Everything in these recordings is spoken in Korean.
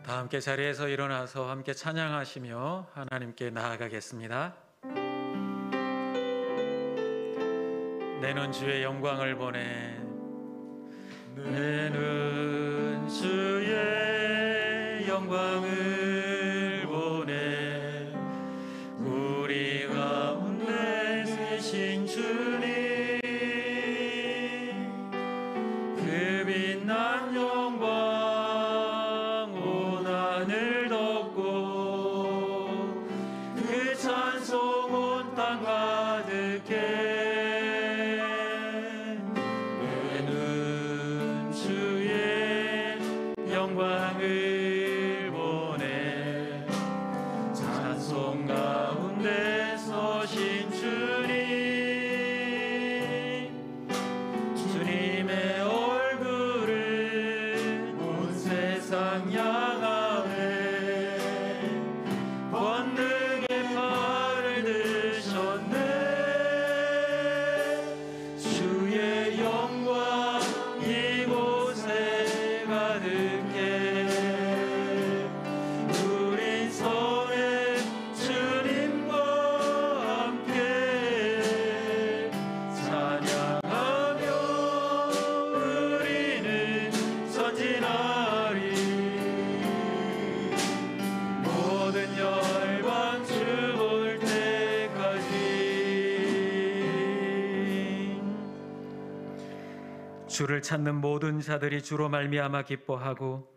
다 함께 자리에서 일어나서 함께 찬양하시며 하나님께 나아가겠습니다. 내는 주의 영광을 보내, 내는 주의 영광을 보내, 우리 가운데 계신 주님, 그 빛난 영광 온 하늘 덮고, 그 찬송 온 땅 가득해. 영광을 보내, 찬송 가운데 서신 주님, 주님의 얼굴을 온 세상 향하네, 권능의 팔을 드셨네. 주의 영광 이곳에 가득해. 주를 찾는 모든 자들이 주로 말미암아 기뻐하고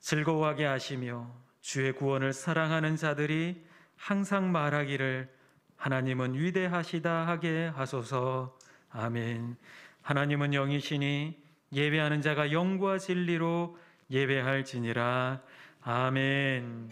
즐거워하게 하시며, 주의 구원을 사랑하는 자들이 항상 말하기를 하나님은 위대하시다 하게 하소서. 아멘. 하나님은 영이시니 예배하는 자가 영과 진리로 예배할지니라. 아멘.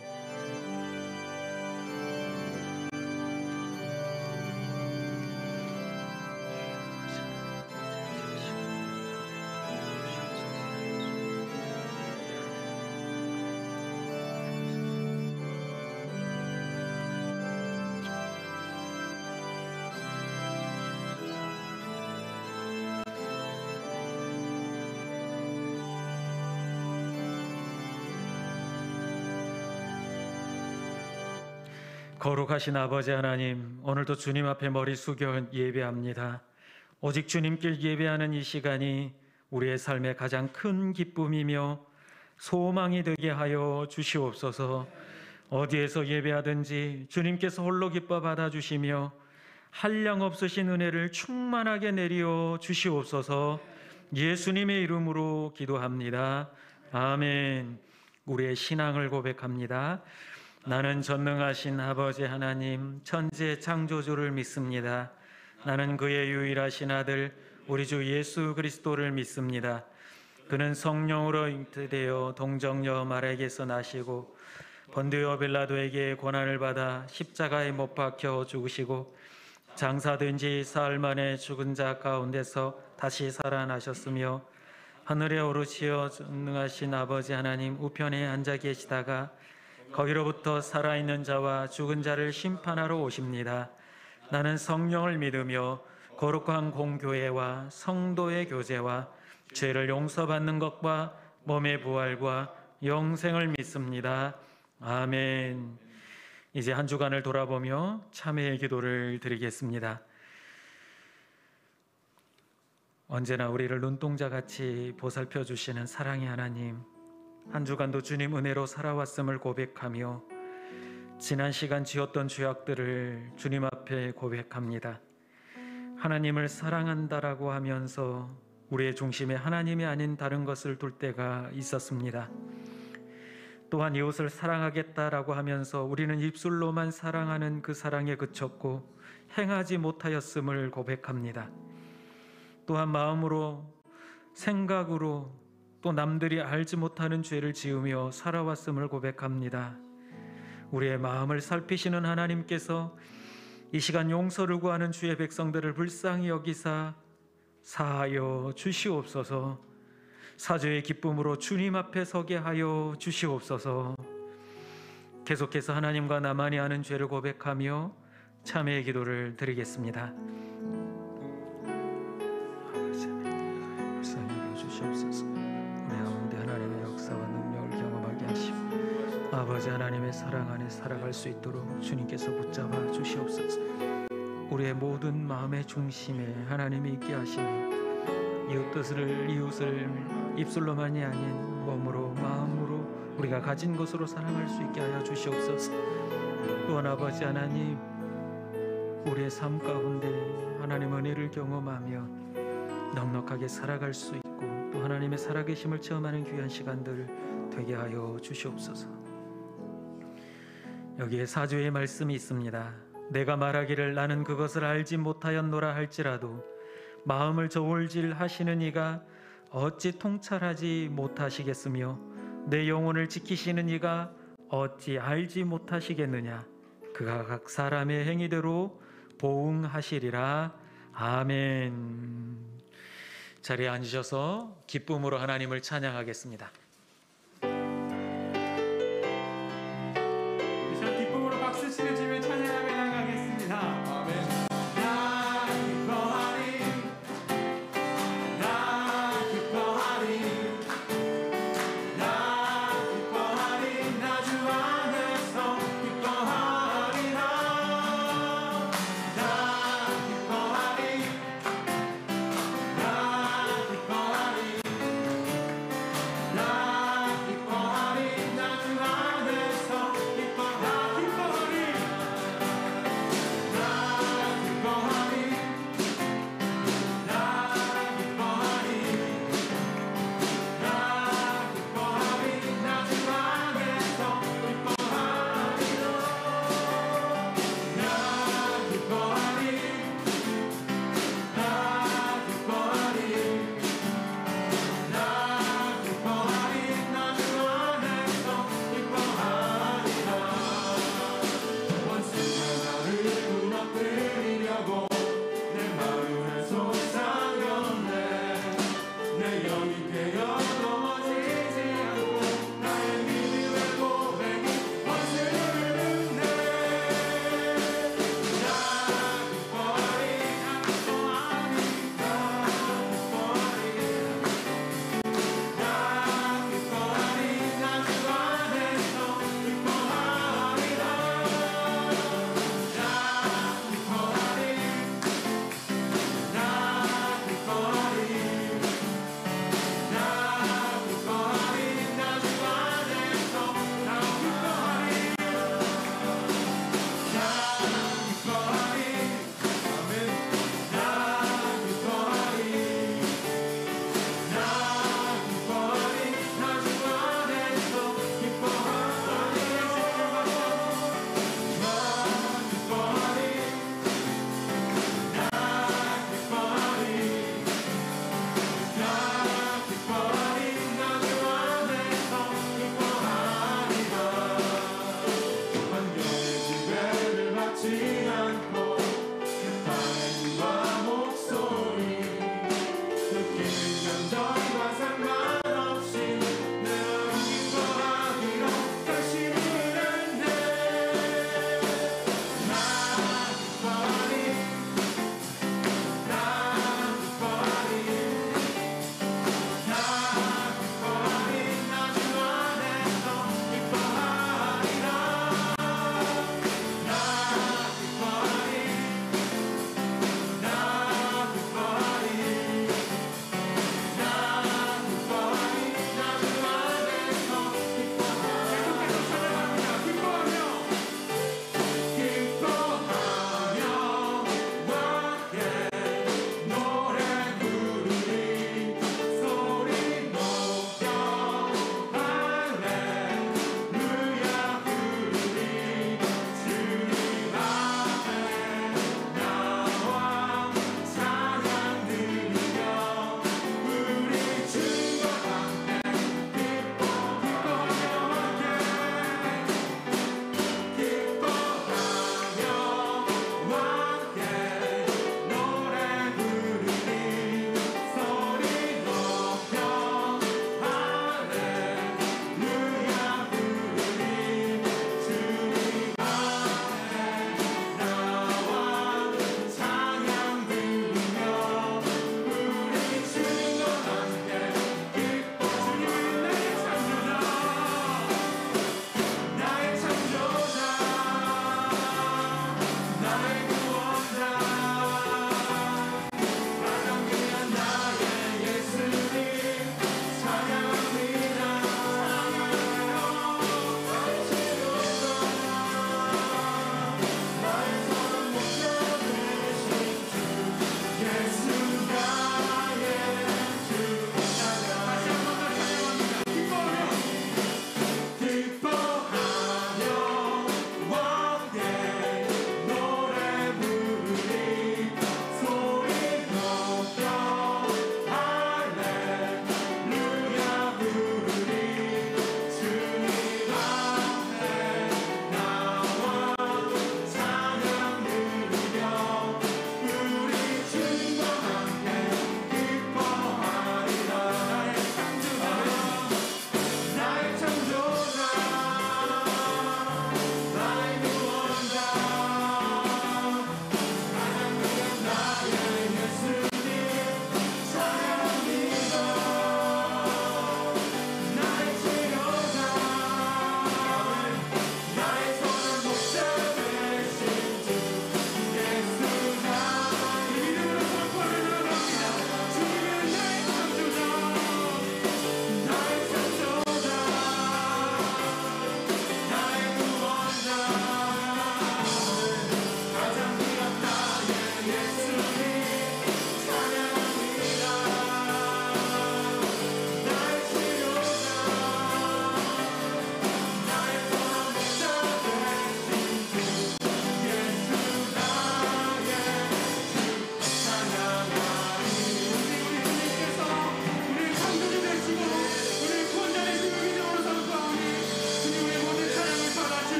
거룩하신 아버지 하나님, 오늘도 주님 앞에 머리 숙여 예배합니다. 오직 주님께 예배하는 이 시간이 우리의 삶의 가장 큰 기쁨이며 소망이 되게 하여 주시옵소서. 어디에서 예배하든지 주님께서 홀로 기뻐 받아주시며 한량 없으신 은혜를 충만하게 내려 주시옵소서. 예수님의 이름으로 기도합니다. 아멘. 우리의 신앙을 고백합니다. 나는 전능하신 아버지 하나님, 천지의 창조주를 믿습니다. 나는 그의 유일하신 아들 우리 주 예수 그리스도를 믿습니다. 그는 성령으로 잉태되어 동정녀 마리아에게서 나시고 본디오 빌라도에게 고난을 받아 십자가에 못 박혀 죽으시고 장사된 지 사흘 만에 죽은 자 가운데서 다시 살아나셨으며 하늘에 오르시어 전능하신 아버지 하나님 우편에 앉아 계시다가 거기로부터 살아있는 자와 죽은 자를 심판하러 오십니다. 나는 성령을 믿으며 거룩한 공교회와 성도의 교제와 죄를 용서받는 것과 몸의 부활과 영생을 믿습니다. 아멘. 이제 한 주간을 돌아보며 참회의 기도를 드리겠습니다. 언제나 우리를 눈동자같이 보살펴 주시는 사랑의 하나님, 한 주간도 주님 은혜로 살아왔음을 고백하며 지난 시간 지었던 죄악들을 주님 앞에 고백합니다. 하나님을 사랑한다라고 하면서 우리의 중심에 하나님이 아닌 다른 것을 둘 때가 있었습니다. 또한 이웃을 사랑하겠다라고 하면서 우리는 입술로만 사랑하는 그 사랑에 그쳤고 행하지 못하였음을 고백합니다. 또한 마음으로, 생각으로 또 남들이 알지 못하는 죄를 지으며 살아왔음을 고백합니다. 우리의 마음을 살피시는 하나님께서 이 시간 용서를 구하는 주의 백성들을 불쌍히 여기사 사하여 주시옵소서. 사죄의 기쁨으로 주님 앞에 서게 하여 주시옵소서. 계속해서 하나님과 나만이 아는 죄를 고백하며 참회의 기도를 드리겠습니다. 불쌍히 여겨 주시옵소서. 내 가운데 하나님의 역사와 능력을 경험하게 하시고 아버지 하나님의 사랑 안에 살아갈 수 있도록 주님께서 붙잡아 주시옵소서. 우리의 모든 마음의 중심에 하나님이 있게 하시며 이웃을 입술로만이 아닌 몸으로 마음으로 우리가 가진 것으로 사랑할 수 있게 하여 주시옵소서. 또한 아버지 하나님, 우리의 삶 가운데 하나님 은혜를 경험하며 넉넉하게 살아갈 수 있고 또 하나님의 살아계심을 체험하는 귀한 시간들 되게 하여 주시옵소서. 여기에 사조의 말씀이 있습니다. 내가 말하기를 나는 그것을 알지 못하였노라 할지라도 마음을 저울질 하시는 이가 어찌 통찰하지 못하시겠으며 내 영혼을 지키시는 이가 어찌 알지 못하시겠느냐. 그가 각 사람의 행위대로 보응하시리라. 아멘. 자리에 앉으셔서 기쁨으로 하나님을 찬양하겠습니다. 기쁨으로 박수치며 주며 찬양하며 나가겠습니다. 아멘. 나 기뻐하리, 나 기뻐하리, 나 기뻐하리, 나 주 안에서 기뻐하리라. 나 기뻐하리, 나 기뻐하리, 나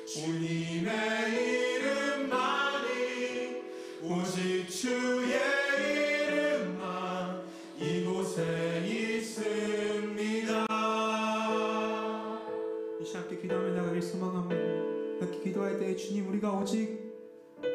주님의 이름만이 오직 주의 이름만 이곳에 있습니다. 이 시간 함께 기도하며 나가길 소망합니다. 이렇게 기도할 때 주님, 우리가 오직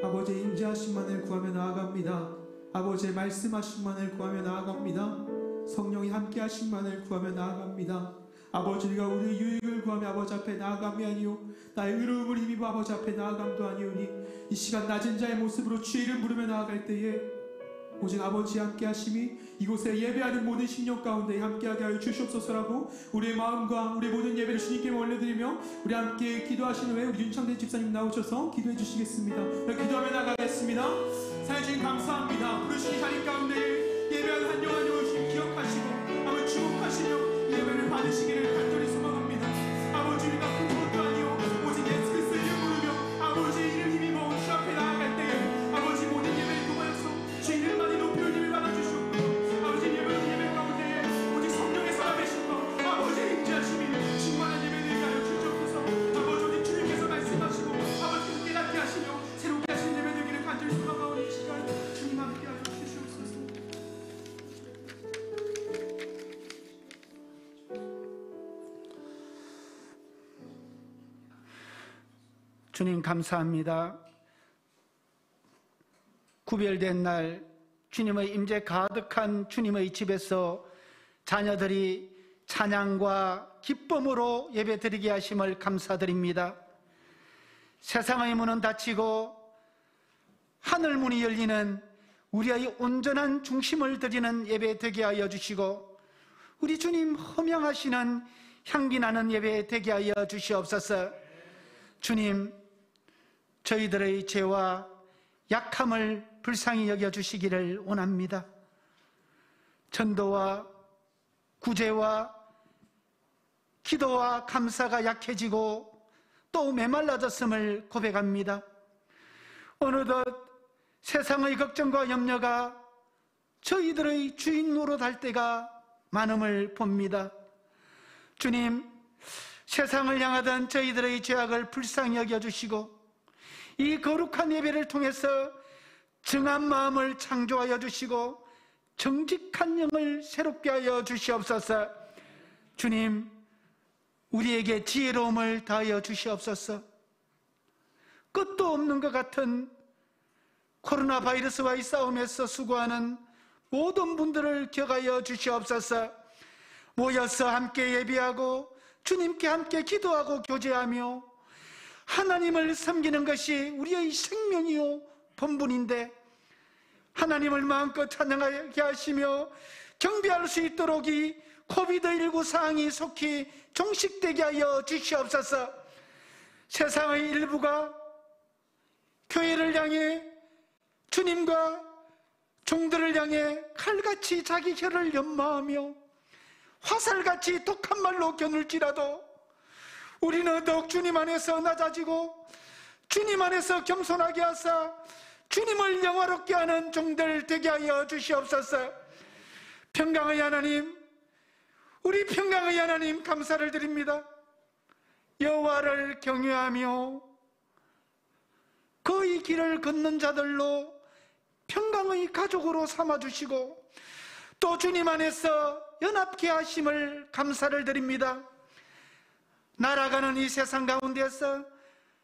아버지의 임재하심만을 구하며 나아갑니다. 아버지의 말씀하심만을 구하며 나아갑니다. 성령이 함께하심만을 구하며 나아갑니다. 아버지, 우리가 우리의 유익을 구하며 아버지 앞에 나아감이 아니요 나의 의로움을 힘입어 아버지 앞에 나아감도 아니오니, 이 시간 낮은 자의 모습으로 주의 이름 부르며 나아갈 때에 오직 아버지의 함께하심이 이곳에 예배하는 모든 심령 가운데 함께하게 하여 주시옵소서라고 우리의 마음과 우리의 모든 예배를 주님께 올려드리며 우리 함께 기도하시는 후에 우리 윤창대 집사님 나오셔서 기도해 주시겠습니다. 기도하며 나가겠습니다. 사랑해 주님 감사합니다. 부르신 자리 가운데 예배하는 한 영혼 한 영혼 주님 기억하시고 아버지 주목하시며 예배를 받으시기를 간절히 소망합니다. 아버지, 우리가 큰 것도 아니요 오직 예수 그리스도의 이름 부르며 아버지의 이름 힘입어 주 앞에 나아갈 때에 아버지 모든 예배를 통하여서 주 이름만이 높이 올림을 받아주시옵고 아버지 예배 가운데에 오직 성령의 살아계심과 아버지의 임재하심이 충만한 예배를 하여 주시옵소서. 아버지, 우리 주님께서 말씀하시고 아버지께서 깨닫게 하시며 새롭게 하시는 예배 되기를 간절히 소망하오니 이 시간 주님 함께 하여 주시옵소서. 주님 감사합니다. 구별된 날 주님의 임재 가득한 주님의 집에서 자녀들이 찬양과 기쁨으로 예배드리게 하심을 감사드립니다. 세상의 문은 닫히고 하늘 문이 열리는 우리의 온전한 중심을 드리는 예배 되게 하여 주시고 우리 주님 허명하시는 향기 나는 예배 되게 하여 주시옵소서. 주님, 저희들의 죄와 약함을 불쌍히 여겨주시기를 원합니다. 전도와 구제와 기도와 감사가 약해지고 또 메말라졌음을 고백합니다. 어느덧 세상의 걱정과 염려가 저희들의 주인 노릇할 때가 많음을 봅니다. 주님, 세상을 향하던 저희들의 죄악을 불쌍히 여겨주시고 이 거룩한 예배를 통해서 정한 마음을 창조하여 주시고 정직한 영을 새롭게 하여 주시옵소서. 주님, 우리에게 지혜로움을 다하여 주시옵소서. 끝도 없는 것 같은 코로나 바이러스와의 싸움에서 수고하는 모든 분들을 격하여 주시옵소서. 모여서 함께 예배하고 주님께 함께 기도하고 교제하며 하나님을 섬기는 것이 우리의 생명이요 본분인데 하나님을 마음껏 찬양하게 하시며 경배할 수 있도록 이 코비드19 상황이 속히 종식되게 하여 주시옵소서. 세상의 일부가 교회를 향해 주님과 종들을 향해 칼같이 자기 혀를 연마하며 화살같이 독한 말로 겨눌지라도 우리는 더욱 주님 안에서 낮아지고 주님 안에서 겸손하게 하사 주님을 영화롭게 하는 종들 되게 하여 주시옵소서. 평강의 하나님, 우리 평강의 하나님 감사를 드립니다. 여호와를 경외하며 그의 길을 걷는 자들로 평강의 가족으로 삼아주시고 또 주님 안에서 연합케 하심을 감사를 드립니다. 날아가는 이 세상 가운데서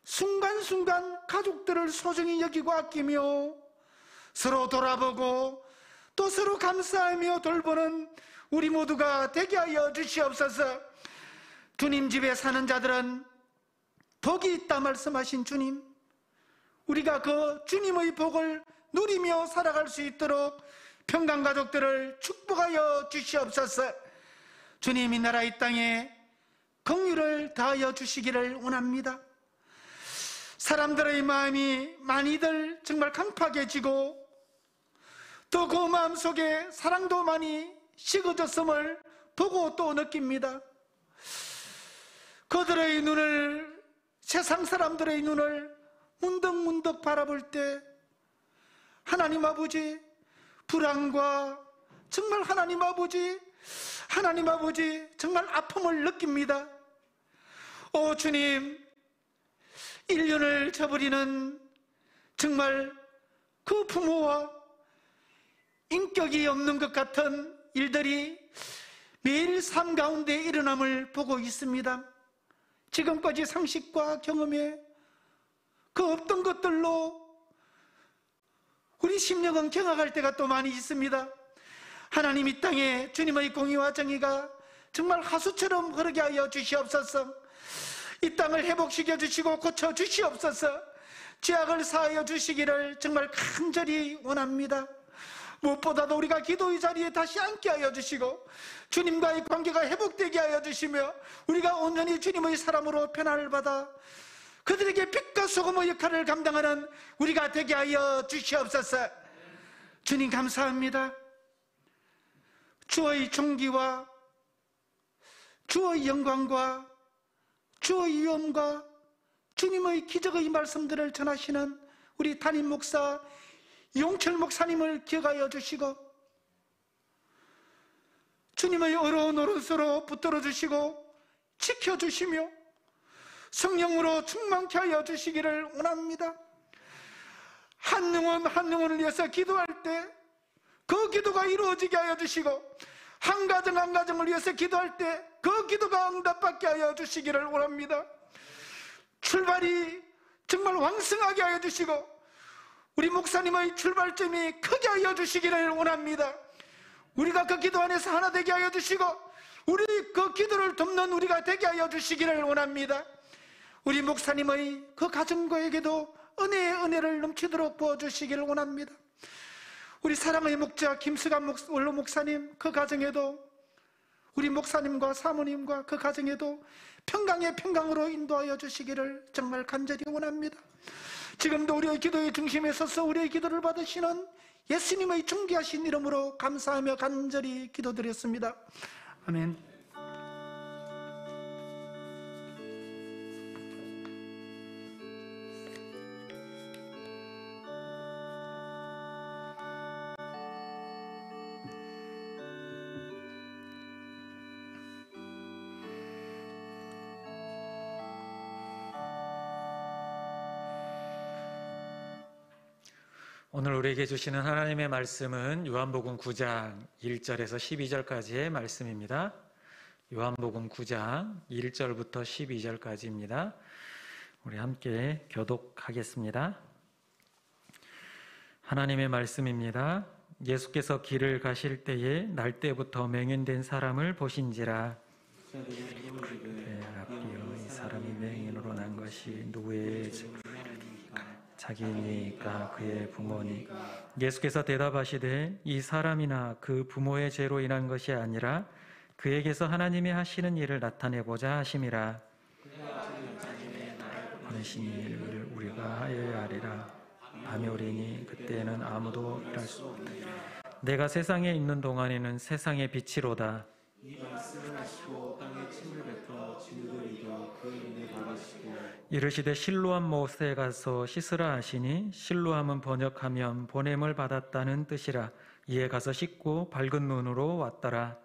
순간순간 가족들을 소중히 여기고 아끼며 서로 돌아보고 또 서로 감사하며 돌보는 우리 모두가 되게 하여 주시옵소서. 주님 집에 사는 자들은 복이 있다 말씀하신 주님, 우리가 그 주님의 복을 누리며 살아갈 수 있도록 평강가족들을 축복하여 주시옵소서. 주님, 이 나라 이 땅에 긍휼을 다하여 주시기를 원합니다. 사람들의 마음이 많이들 정말 강팍해지고 또 그 마음 속에 사랑도 많이 식어졌음을 보고 또 느낍니다. 그들의 눈을, 세상 사람들의 눈을 문득문득 바라볼 때 하나님 아버지, 불안과 정말 하나님 아버지 정말 아픔을 느낍니다. 오 주님, 인륜을 저버리는 정말 그 부모와 인격이 없는 것 같은 일들이 매일 삶 가운데 일어남을 보고 있습니다. 지금까지 상식과 경험에 그 없던 것들로 우리 심령은 경악할 때가 또 많이 있습니다. 하나님, 이 땅에 주님의 공의와 정의가 정말 하수처럼 흐르게 하여 주시옵소서. 이 땅을 회복시켜 주시고 고쳐 주시옵소서. 죄악을 사하여 주시기를 정말 간절히 원합니다. 무엇보다도 우리가 기도의 자리에 다시 앉게 하여 주시고 주님과의 관계가 회복되게 하여 주시며 우리가 온전히 주님의 사람으로 변화를 받아 그들에게 빛과 소금의 역할을 감당하는 우리가 되게 하여 주시옵소서. 주님 감사합니다. 주의 존귀와 주의 영광과 주의 위엄과 주님의 기적의 말씀들을 전하시는 우리 담임 목사 용철 목사님을 기억하여 주시고 주님의 어려운 오른손으로 붙들어 주시고 지켜주시며 성령으로 충만케 하여 주시기를 원합니다. 한 영혼 한 영혼을 위해서 기도할 때 그 기도가 이루어지게 하여 주시고 한 가정 한 가정을 위해서 기도할 때 그 기도가 응답받게 하여 주시기를 원합니다. 출발이 정말 왕성하게 하여 주시고 우리 목사님의 출발점이 크게 하여 주시기를 원합니다. 우리가 그 기도 안에서 하나 되게 하여 주시고 우리 그 기도를 돕는 우리가 되게 하여 주시기를 원합니다. 우리 목사님의 그 가정과에게도 은혜의 은혜를 넘치도록 부어주시기를 원합니다. 우리 사랑의 목자 김수감 원로 목사님 그 가정에도 우리 목사님과 사모님과 그 가정에도 평강의 평강으로 인도하여 주시기를 정말 간절히 원합니다. 지금도 우리의 기도의 중심에 서서 우리의 기도를 받으시는 예수님의 존귀하신 이름으로 감사하며 간절히 기도드렸습니다. 아멘. 오늘 우리에게 주시는 하나님의 말씀은 요한복음 9장 1절에서 12절까지의 말씀입니다. 요한복음 9장 1절부터 12절까지입니다. 우리 함께 교독하겠습니다. 하나님의 말씀입니다. 예수께서 길을 가실 때에 날때부터 맹인된 사람을 보신지라. 그때 앞이여 이 사람이 맹인으로 난 것이 누구의 자기니까 그의 부모니. 예수께서 대답하시되 이 사람이나 그 부모의 죄로 인한 것이 아니라 그에게서 하나님이 하시는 일을 나타내고자 하심이라. 보내신 일을 우리가 하여야 하리라. 밤이 오리니 그때에는 아무도 일할 수 없다. 내가 세상에 있는 동안에는 세상의 빛이로다. 이 말씀을 하시고 땅에 침을 뱉어 진흙을 이겨 그 인에 박으시고 이르시되 실로암 못에 가서 씻으라 하시니 실로암은 번역하면 보냄을 받았다는 뜻이라. 이에 가서 씻고 밝은 눈으로 왔더라.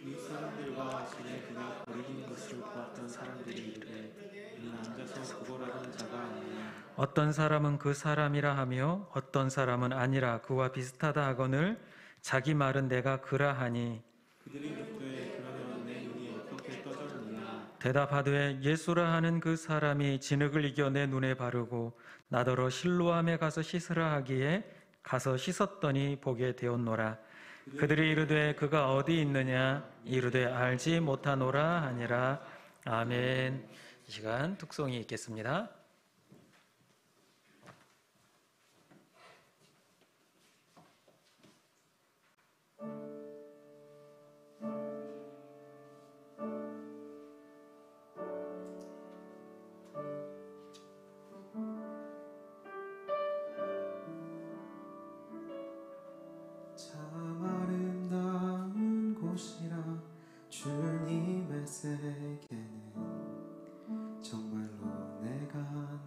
이 사람들과 전에 그가 버리는 것을 보았던 사람들이 이르되 이는 앉아서 구걸하는 자가 아니냐. 어떤 사람은 그 사람이라 하며 어떤 사람은 아니라 그와 비슷하다 하거늘 자기 말은 내가 그라 하니. 그들이 묻되 그러면 내 눈이 어떻게 떠졌느냐. 대답하되 예수라 하는 그 사람이 진흙을 이겨 내 눈에 바르고 나더러 실로암에 가서 씻으라 하기에 가서 씻었더니 보게 되었노라. 그들이 이르되 그가 어디 있느냐. 이르되 알지 못하노라 하니라. 아멘. 이 시간 특송이 있겠습니다. 참 아름다운 곳이라 주님의 세계는 정말로 내가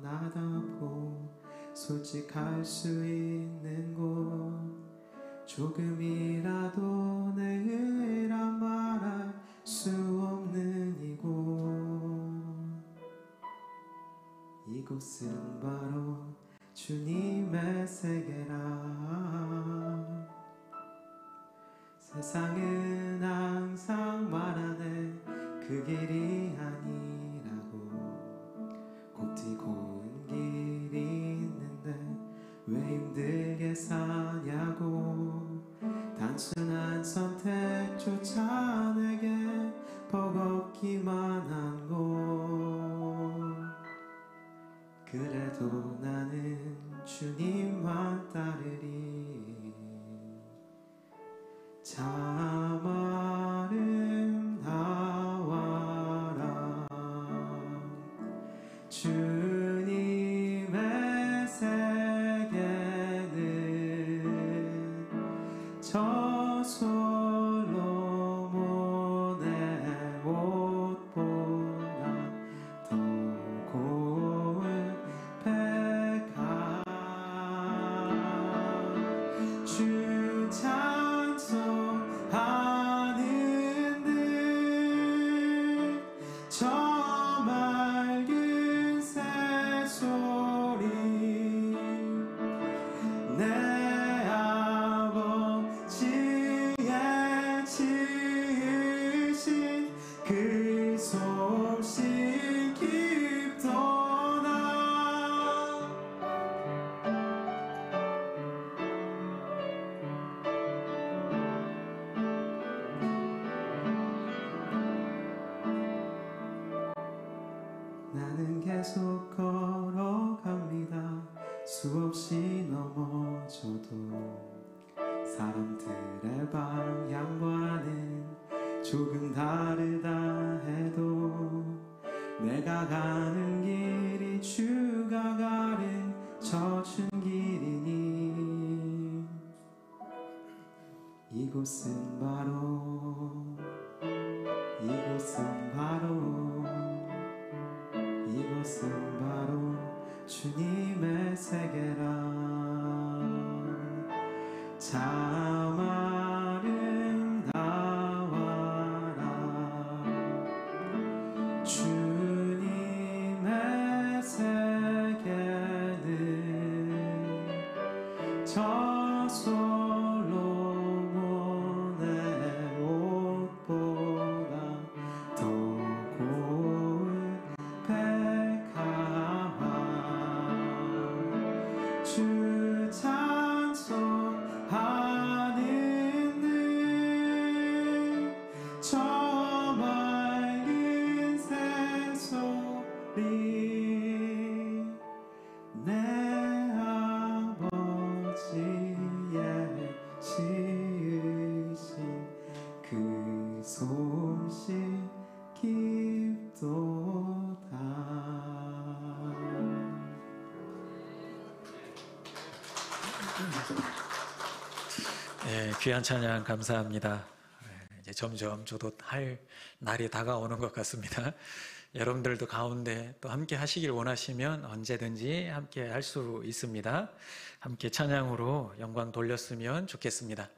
나답고 솔직할 수 있는 곳 조금이라도 내라 말할 수 없는 이곳 이곳은 바로 주님의 세계라. 세상은 항상 말하네 그 길이 아니라고. 곱디고운 길이 있는데 왜 힘들게 사냐고. 단순한 선택조차 내게 버겁기만 한 곳. 그래도 나는 주님만 따르리. 참 아름다워라 주님의 세계는 저 솔로몬의 옷보다 더 고운 백합. 주 찬송하는 듯 저 맑은 새소리. 내 아버지의 지으신 그 솜씨 깊도다. 나는 계속 걸어갑니다. 수없이 넘어져도 사람들의 방향과는 조금 다르다 해도 내가 가는 길이 주가 가는 젖은 길이니. 이곳은 바로 주님의 세계라. 참 아름다워라 주님의 세계는 저 솔로몬의 옷보다 더 고운 백합. 주 찬송하는 듯 저 맑은 새소리. 내 아버지의 지으신 그 솜씨 깊도다. 네, 귀한 찬양 감사합니다. 이제 점점 저도 할 날이 다가오는 것 같습니다. 여러분들도 가운데 또 함께 하시길 원하시면 언제든지 함께 할 수 있습니다. 함께 찬양으로 영광 돌렸으면 좋겠습니다.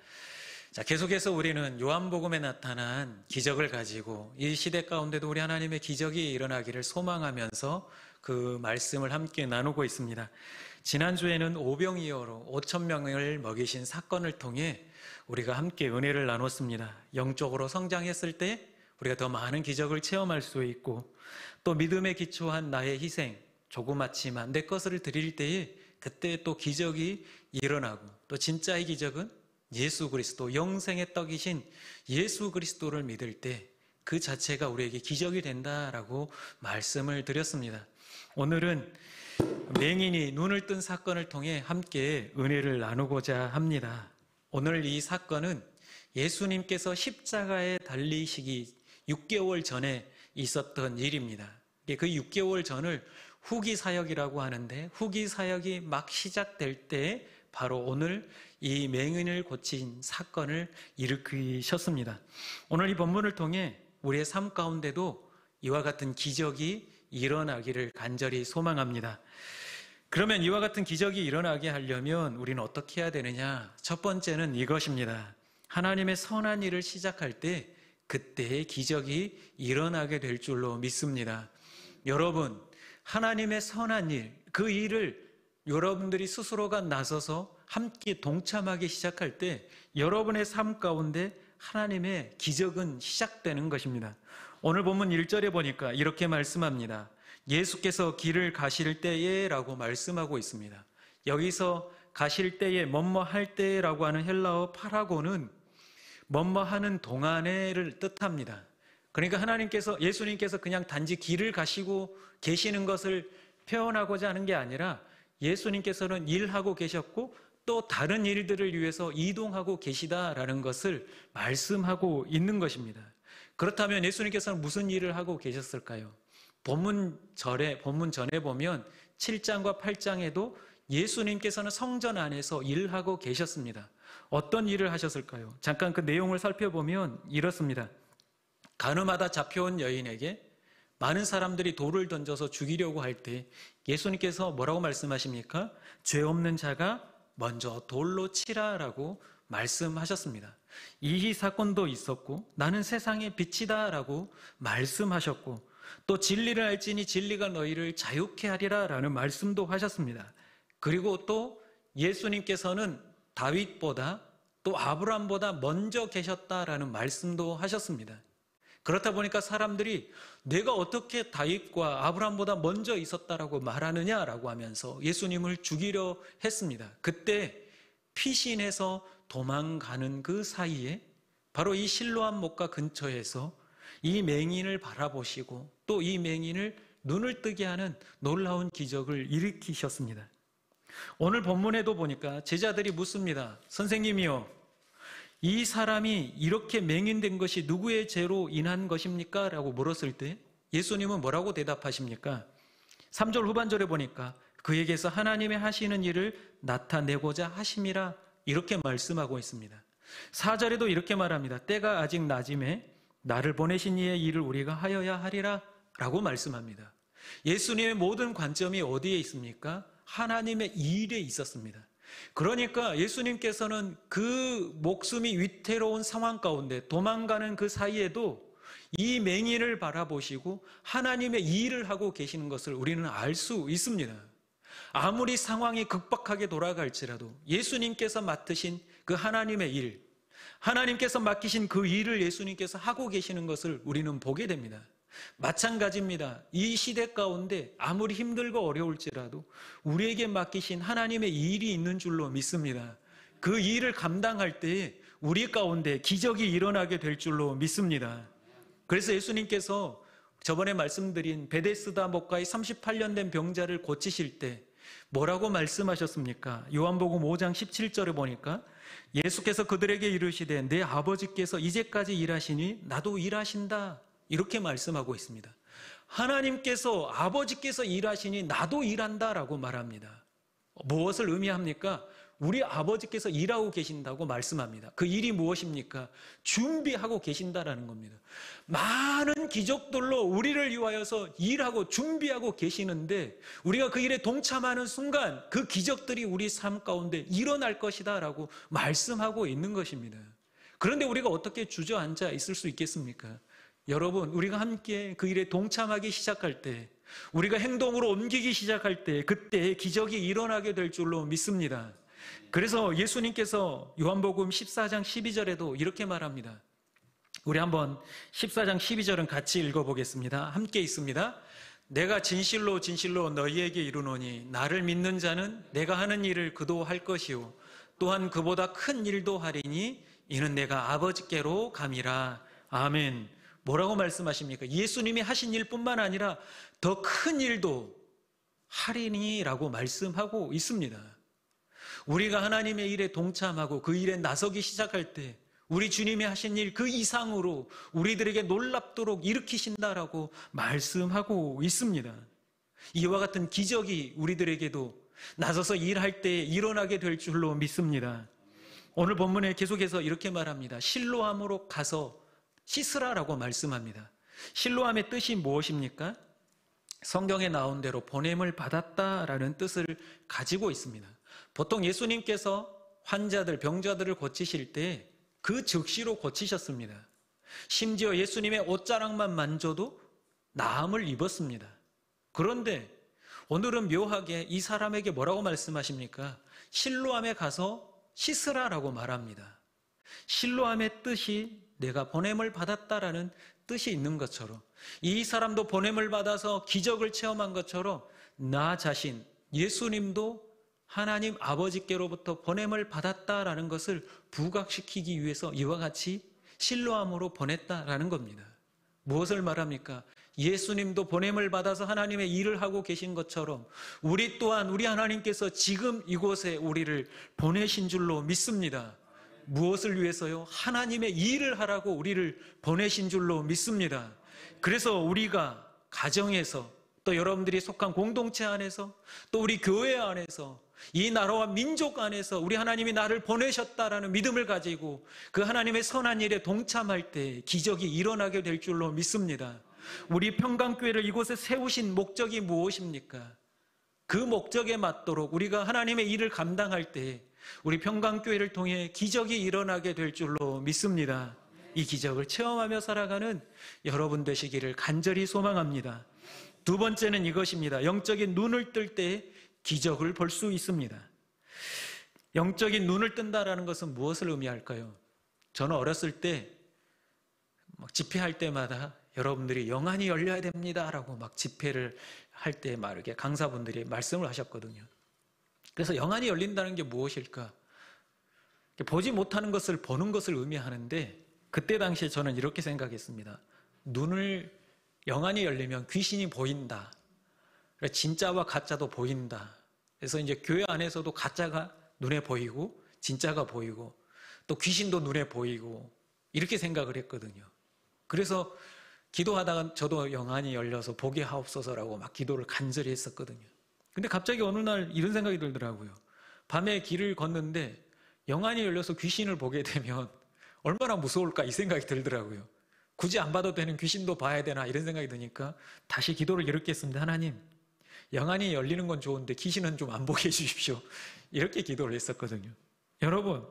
자, 계속해서 우리는 요한복음에 나타난 기적을 가지고 이 시대 가운데도 우리 하나님의 기적이 일어나기를 소망하면서 그 말씀을 함께 나누고 있습니다. 지난주에는 오병이어로 5,000명을 먹이신 사건을 통해 우리가 함께 은혜를 나눴습니다. 영적으로 성장했을 때 우리가 더 많은 기적을 체험할 수 있고, 또 믿음에 기초한 나의 희생, 조그맣지만 내 것을 드릴 때에 그때 또 기적이 일어나고, 또 진짜의 기적은 예수 그리스도, 영생의 떡이신 예수 그리스도를 믿을 때 그 자체가 우리에게 기적이 된다라고 말씀을 드렸습니다. 오늘은 맹인이 눈을 뜬 사건을 통해 함께 은혜를 나누고자 합니다. 오늘 이 사건은 예수님께서 십자가에 달리시기 6개월 전에 있었던 일입니다. 그 6개월 전을 후기 사역이라고 하는데, 후기 사역이 막 시작될 때 바로 오늘 이 맹인을 고친 사건을 일으키셨습니다. 오늘 이 본문을 통해 우리의 삶 가운데도 이와 같은 기적이 일어나기를 간절히 소망합니다. 그러면 이와 같은 기적이 일어나게 하려면 우리는 어떻게 해야 되느냐? 첫 번째는 이것입니다. 하나님의 선한 일을 시작할 때 그때의 기적이 일어나게 될 줄로 믿습니다. 여러분, 하나님의 선한 일, 그 일을 여러분들이 스스로가 나서서 함께 동참하기 시작할 때 여러분의 삶 가운데 하나님의 기적은 시작되는 것입니다. 오늘 본문 1절에 보니까 이렇게 말씀합니다. 예수께서 길을 가실 때에 라고 말씀하고 있습니다. 여기서 가실 때에, 뭐뭐 할 때라고 하는 헬라어 파라고는 뭐뭐 하는 동안에를 뜻합니다. 그러니까 예수님께서 그냥 단지 길을 가시고 계시는 것을 표현하고자 하는 게 아니라 예수님께서는 일하고 계셨고 또 다른 일들을 위해서 이동하고 계시다라는 것을 말씀하고 있는 것입니다. 그렇다면 예수님께서는 무슨 일을 하고 계셨을까요? 본문 전에 보면 7장과 8장에도 예수님께서는 성전 안에서 일하고 계셨습니다. 어떤 일을 하셨을까요? 잠깐 그 내용을 살펴보면 이렇습니다. 가늠하다 잡혀온 여인에게 많은 사람들이 돌을 던져서 죽이려고 할 때 예수님께서 뭐라고 말씀하십니까? 죄 없는 자가 먼저 돌로 치라라고 말씀하셨습니다. 이 사건도 있었고 나는 세상의 빛이다라고 말씀하셨고 또 진리를 알지니 진리가 너희를 자유케 하리라 라는 말씀도 하셨습니다. 그리고 또 예수님께서는 다윗보다 또 아브라함보다 먼저 계셨다라는 말씀도 하셨습니다. 그렇다 보니까 사람들이 내가 어떻게 다윗과 아브라함보다 먼저 있었다라고 말하느냐라고 하면서 예수님을 죽이려 했습니다. 그때 피신해서 도망가는 그 사이에 바로 이 실로암 목가 근처에서 이 맹인을 바라보시고 또 이 맹인을 눈을 뜨게 하는 놀라운 기적을 일으키셨습니다. 오늘 본문에도 보니까 제자들이 묻습니다. 선생님이요, 이 사람이 이렇게 맹인된 것이 누구의 죄로 인한 것입니까? 라고 물었을 때 예수님은 뭐라고 대답하십니까? 3절 후반절에 보니까 그에게서 하나님의 하시는 일을 나타내고자 하심이라 이렇게 말씀하고 있습니다. 4절에도 이렇게 말합니다. 때가 아직 낮음에 나를 보내신 이의 일을 우리가 하여야 하리라 라고 말씀합니다. 예수님의 모든 관점이 어디에 있습니까? 하나님의 일에 있었습니다. 그러니까 예수님께서는 그 목숨이 위태로운 상황 가운데 도망가는 그 사이에도 이 맹인을 바라보시고 하나님의 일을 하고 계시는 것을 우리는 알 수 있습니다. 아무리 상황이 급박하게 돌아갈지라도 예수님께서 맡으신 그 하나님의 일, 하나님께서 맡기신 그 일을 예수님께서 하고 계시는 것을 우리는 보게 됩니다. 마찬가지입니다. 이 시대 가운데 아무리 힘들고 어려울지라도 우리에게 맡기신 하나님의 일이 있는 줄로 믿습니다. 그 일을 감당할 때에 우리 가운데 기적이 일어나게 될 줄로 믿습니다. 그래서 예수님께서 저번에 말씀드린 베데스다 목가의 38년 된 병자를 고치실 때 뭐라고 말씀하셨습니까? 요한복음 5장 17절에 보니까 예수께서 그들에게 이르시되 내 아버지께서 이제까지 일하시니 나도 일하신다 이렇게 말씀하고 있습니다. 하나님께서 아버지께서 일하시니 나도 일한다라고 말합니다. 무엇을 의미합니까? 우리 아버지께서 일하고 계신다고 말씀합니다. 그 일이 무엇입니까? 준비하고 계신다라는 겁니다. 많은 기적들로 우리를 위하여서 일하고 준비하고 계시는데 우리가 그 일에 동참하는 순간 그 기적들이 우리 삶 가운데 일어날 것이다 라고 말씀하고 있는 것입니다. 그런데 우리가 어떻게 주저앉아 있을 수 있겠습니까? 여러분, 우리가 함께 그 일에 동참하기 시작할 때, 우리가 행동으로 옮기기 시작할 때 그때 기적이 일어나게 될 줄로 믿습니다. 그래서 예수님께서 요한복음 14장 12절에도 이렇게 말합니다. 우리 한번 14장 12절은 같이 읽어보겠습니다. 함께 있습니다. 내가 진실로 진실로 너희에게 이르노니 나를 믿는 자는 내가 하는 일을 그도 할 것이요 또한 그보다 큰 일도 하리니 이는 내가 아버지께로 감이라. 아멘. 뭐라고 말씀하십니까? 예수님이 하신 일뿐만 아니라 더 큰 일도 하리니라고 말씀하고 있습니다. 우리가 하나님의 일에 동참하고 그 일에 나서기 시작할 때 우리 주님이 하신 일 그 이상으로 우리들에게 놀랍도록 일으키신다라고 말씀하고 있습니다. 이와 같은 기적이 우리들에게도 나서서 일할 때 일어나게 될 줄로 믿습니다. 오늘 본문에 계속해서 이렇게 말합니다. 실로암으로 가서 씻으라라고 말씀합니다. 실로암의 뜻이 무엇입니까? 성경에 나온 대로 보냄을 받았다라는 뜻을 가지고 있습니다. 보통 예수님께서 환자들, 병자들을 고치실 때 그 즉시로 고치셨습니다. 심지어 예수님의 옷자락만 만져도 나음을 입었습니다. 그런데 오늘은 묘하게 이 사람에게 뭐라고 말씀하십니까? 실로암에 가서 씻으라라고 말합니다. 실로암의 뜻이 내가 보냄을 받았다라는 뜻이 있는 것처럼 이 사람도 보냄을 받아서 기적을 체험한 것처럼 나 자신 예수님도 하나님 아버지께로부터 보냄을 받았다라는 것을 부각시키기 위해서 이와 같이 실로암으로 보냈다라는 겁니다. 무엇을 말합니까? 예수님도 보냄을 받아서 하나님의 일을 하고 계신 것처럼 우리 또한 우리 하나님께서 지금 이곳에 우리를 보내신 줄로 믿습니다. 무엇을 위해서요? 하나님의 일을 하라고 우리를 보내신 줄로 믿습니다. 그래서 우리가 가정에서 또 여러분들이 속한 공동체 안에서 또 우리 교회 안에서 이 나라와 민족 안에서 우리 하나님이 나를 보내셨다라는 믿음을 가지고 그 하나님의 선한 일에 동참할 때 기적이 일어나게 될 줄로 믿습니다. 우리 평강교회를 이곳에 세우신 목적이 무엇입니까? 그 목적에 맞도록 우리가 하나님의 일을 감당할 때 우리 평강교회를 통해 기적이 일어나게 될 줄로 믿습니다. 이 기적을 체험하며 살아가는 여러분 되시기를 간절히 소망합니다. 두 번째는 이것입니다. 영적인 눈을 뜰 때 기적을 볼 수 있습니다. 영적인 눈을 뜬다라는 것은 무엇을 의미할까요? 저는 어렸을 때 막 집회할 때마다 여러분들이 영안이 열려야 됩니다라고 막 집회를 할 때 막 이렇게 강사분들이 말씀을 하셨거든요. 그래서 영안이 열린다는 게 무엇일까? 보지 못하는 것을 보는 것을 의미하는데 그때 당시에 저는 이렇게 생각했습니다. 영안이 열리면 귀신이 보인다. 진짜와 가짜도 보인다. 그래서 이제 교회 안에서도 가짜가 눈에 보이고 진짜가 보이고 또 귀신도 눈에 보이고 이렇게 생각을 했거든요. 그래서 기도하다가 저도 영안이 열려서 보게 하옵소서라고 막 기도를 간절히 했었거든요. 근데 갑자기 어느 날 이런 생각이 들더라고요. 밤에 길을 걷는데 영안이 열려서 귀신을 보게 되면 얼마나 무서울까 이 생각이 들더라고요. 굳이 안 봐도 되는 귀신도 봐야 되나 이런 생각이 드니까 다시 기도를 이렇게 했습니다. 하나님, 영안이 열리는 건 좋은데 귀신은 좀 안 보게 해주십시오. 이렇게 기도를 했었거든요. 여러분,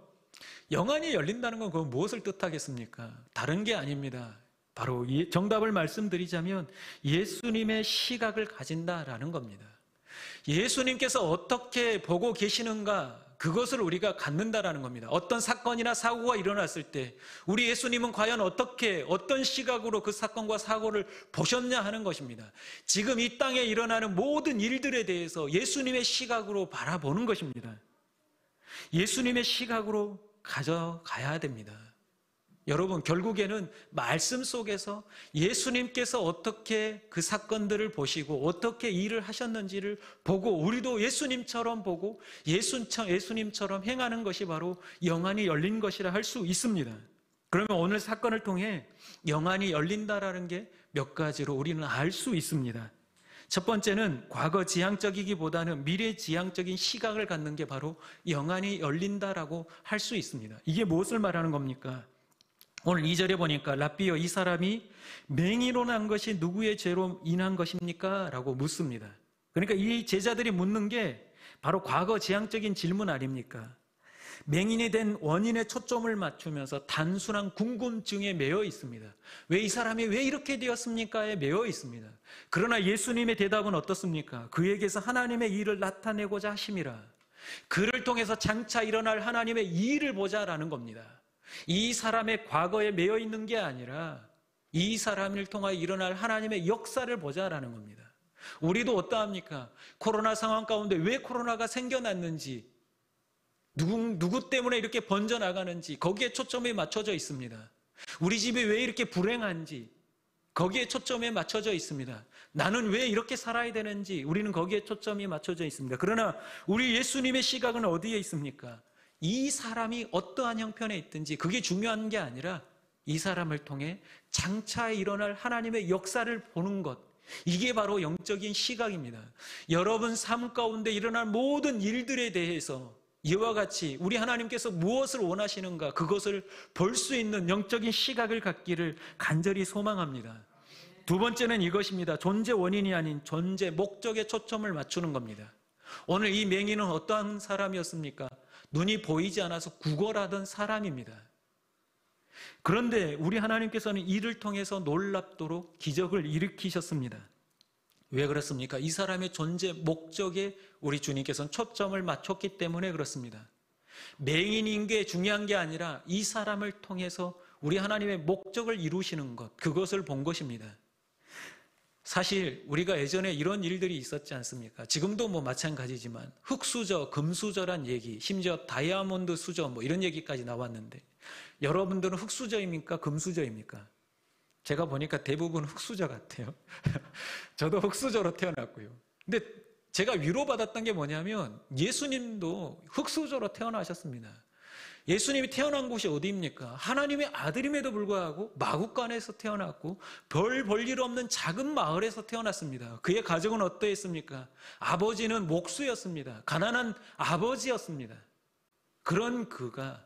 영안이 열린다는 건 그건 무엇을 뜻하겠습니까? 다른 게 아닙니다. 바로 정답을 말씀드리자면 예수님의 시각을 가진다라는 겁니다. 예수님께서 어떻게 보고 계시는가 그것을 우리가 갖는다라는 겁니다. 어떤 사건이나 사고가 일어났을 때 우리 예수님은 과연 어떤 시각으로 그 사건과 사고를 보셨냐 하는 것입니다. 지금 이 땅에 일어나는 모든 일들에 대해서 예수님의 시각으로 바라보는 것입니다. 예수님의 시각으로 가져가야 됩니다. 여러분, 결국에는 말씀 속에서 예수님께서 어떻게 그 사건들을 보시고 어떻게 일을 하셨는지를 보고 우리도 예수님처럼 보고 예수님처럼 행하는 것이 바로 영안이 열린 것이라 할 수 있습니다. 그러면 오늘 사건을 통해 영안이 열린다라는 게 몇 가지로 우리는 알 수 있습니다. 첫 번째는 과거 지향적이기보다는 미래 지향적인 시각을 갖는 게 바로 영안이 열린다라고 할 수 있습니다. 이게 무엇을 말하는 겁니까? 오늘 2절에 보니까 랍비여, 이 사람이 맹인으로 난 것이 누구의 죄로 인한 것입니까? 라고 묻습니다. 그러니까 이 제자들이 묻는 게 바로 과거 지향적인 질문 아닙니까? 맹인이 된 원인에 초점을 맞추면서 단순한 궁금증에 매여 있습니다. 왜 이 사람이 왜 이렇게 되었습니까?에 매여 있습니다. 그러나 예수님의 대답은 어떻습니까? 그에게서 하나님의 일을 나타내고자 하심이라. 그를 통해서 장차 일어날 하나님의 일을 보자라는 겁니다. 이 사람의 과거에 매여 있는 게 아니라 이 사람을 통하여 일어날 하나님의 역사를 보자라는 겁니다. 우리도 어떠합니까? 코로나 상황 가운데 왜 코로나가 생겨났는지, 누구 때문에 이렇게 번져나가는지 거기에 초점이 맞춰져 있습니다. 우리 집이 왜 이렇게 불행한지 거기에 초점이 맞춰져 있습니다. 나는 왜 이렇게 살아야 되는지 우리는 거기에 초점이 맞춰져 있습니다. 그러나 우리 예수님의 시각은 어디에 있습니까? 이 사람이 어떠한 형편에 있든지 그게 중요한 게 아니라 이 사람을 통해 장차 일어날 하나님의 역사를 보는 것, 이게 바로 영적인 시각입니다. 여러분 삶 가운데 일어날 모든 일들에 대해서 이와 같이 우리 하나님께서 무엇을 원하시는가 그것을 볼 수 있는 영적인 시각을 갖기를 간절히 소망합니다. 두 번째는 이것입니다. 존재 원인이 아닌 존재 목적에 초점을 맞추는 겁니다. 오늘 이 맹인은 어떠한 사람이었습니까? 눈이 보이지 않아서 구걸하던 사람입니다. 그런데 우리 하나님께서는 이를 통해서 놀랍도록 기적을 일으키셨습니다. 왜 그렇습니까? 이 사람의 존재 목적에 우리 주님께서는 초점을 맞췄기 때문에 그렇습니다. 맹인인 게 중요한 게 아니라 이 사람을 통해서 우리 하나님의 목적을 이루시는 것, 그것을 본 것입니다. 사실 우리가 예전에 이런 일들이 있었지 않습니까? 지금도 뭐 마찬가지지만 흑수저, 금수저란 얘기, 심지어 다이아몬드 수저 뭐 이런 얘기까지 나왔는데 여러분들은 흑수저입니까? 금수저입니까? 제가 보니까 대부분 흑수저 같아요. 저도 흑수저로 태어났고요. 근데 제가 위로받았던 게 뭐냐면 예수님도 흑수저로 태어나셨습니다. 예수님이 태어난 곳이 어디입니까? 하나님의 아들임에도 불구하고 마구간에서 태어났고 별 볼 일 없는 작은 마을에서 태어났습니다. 그의 가정은 어떠했습니까? 아버지는 목수였습니다. 가난한 아버지였습니다. 그런 그가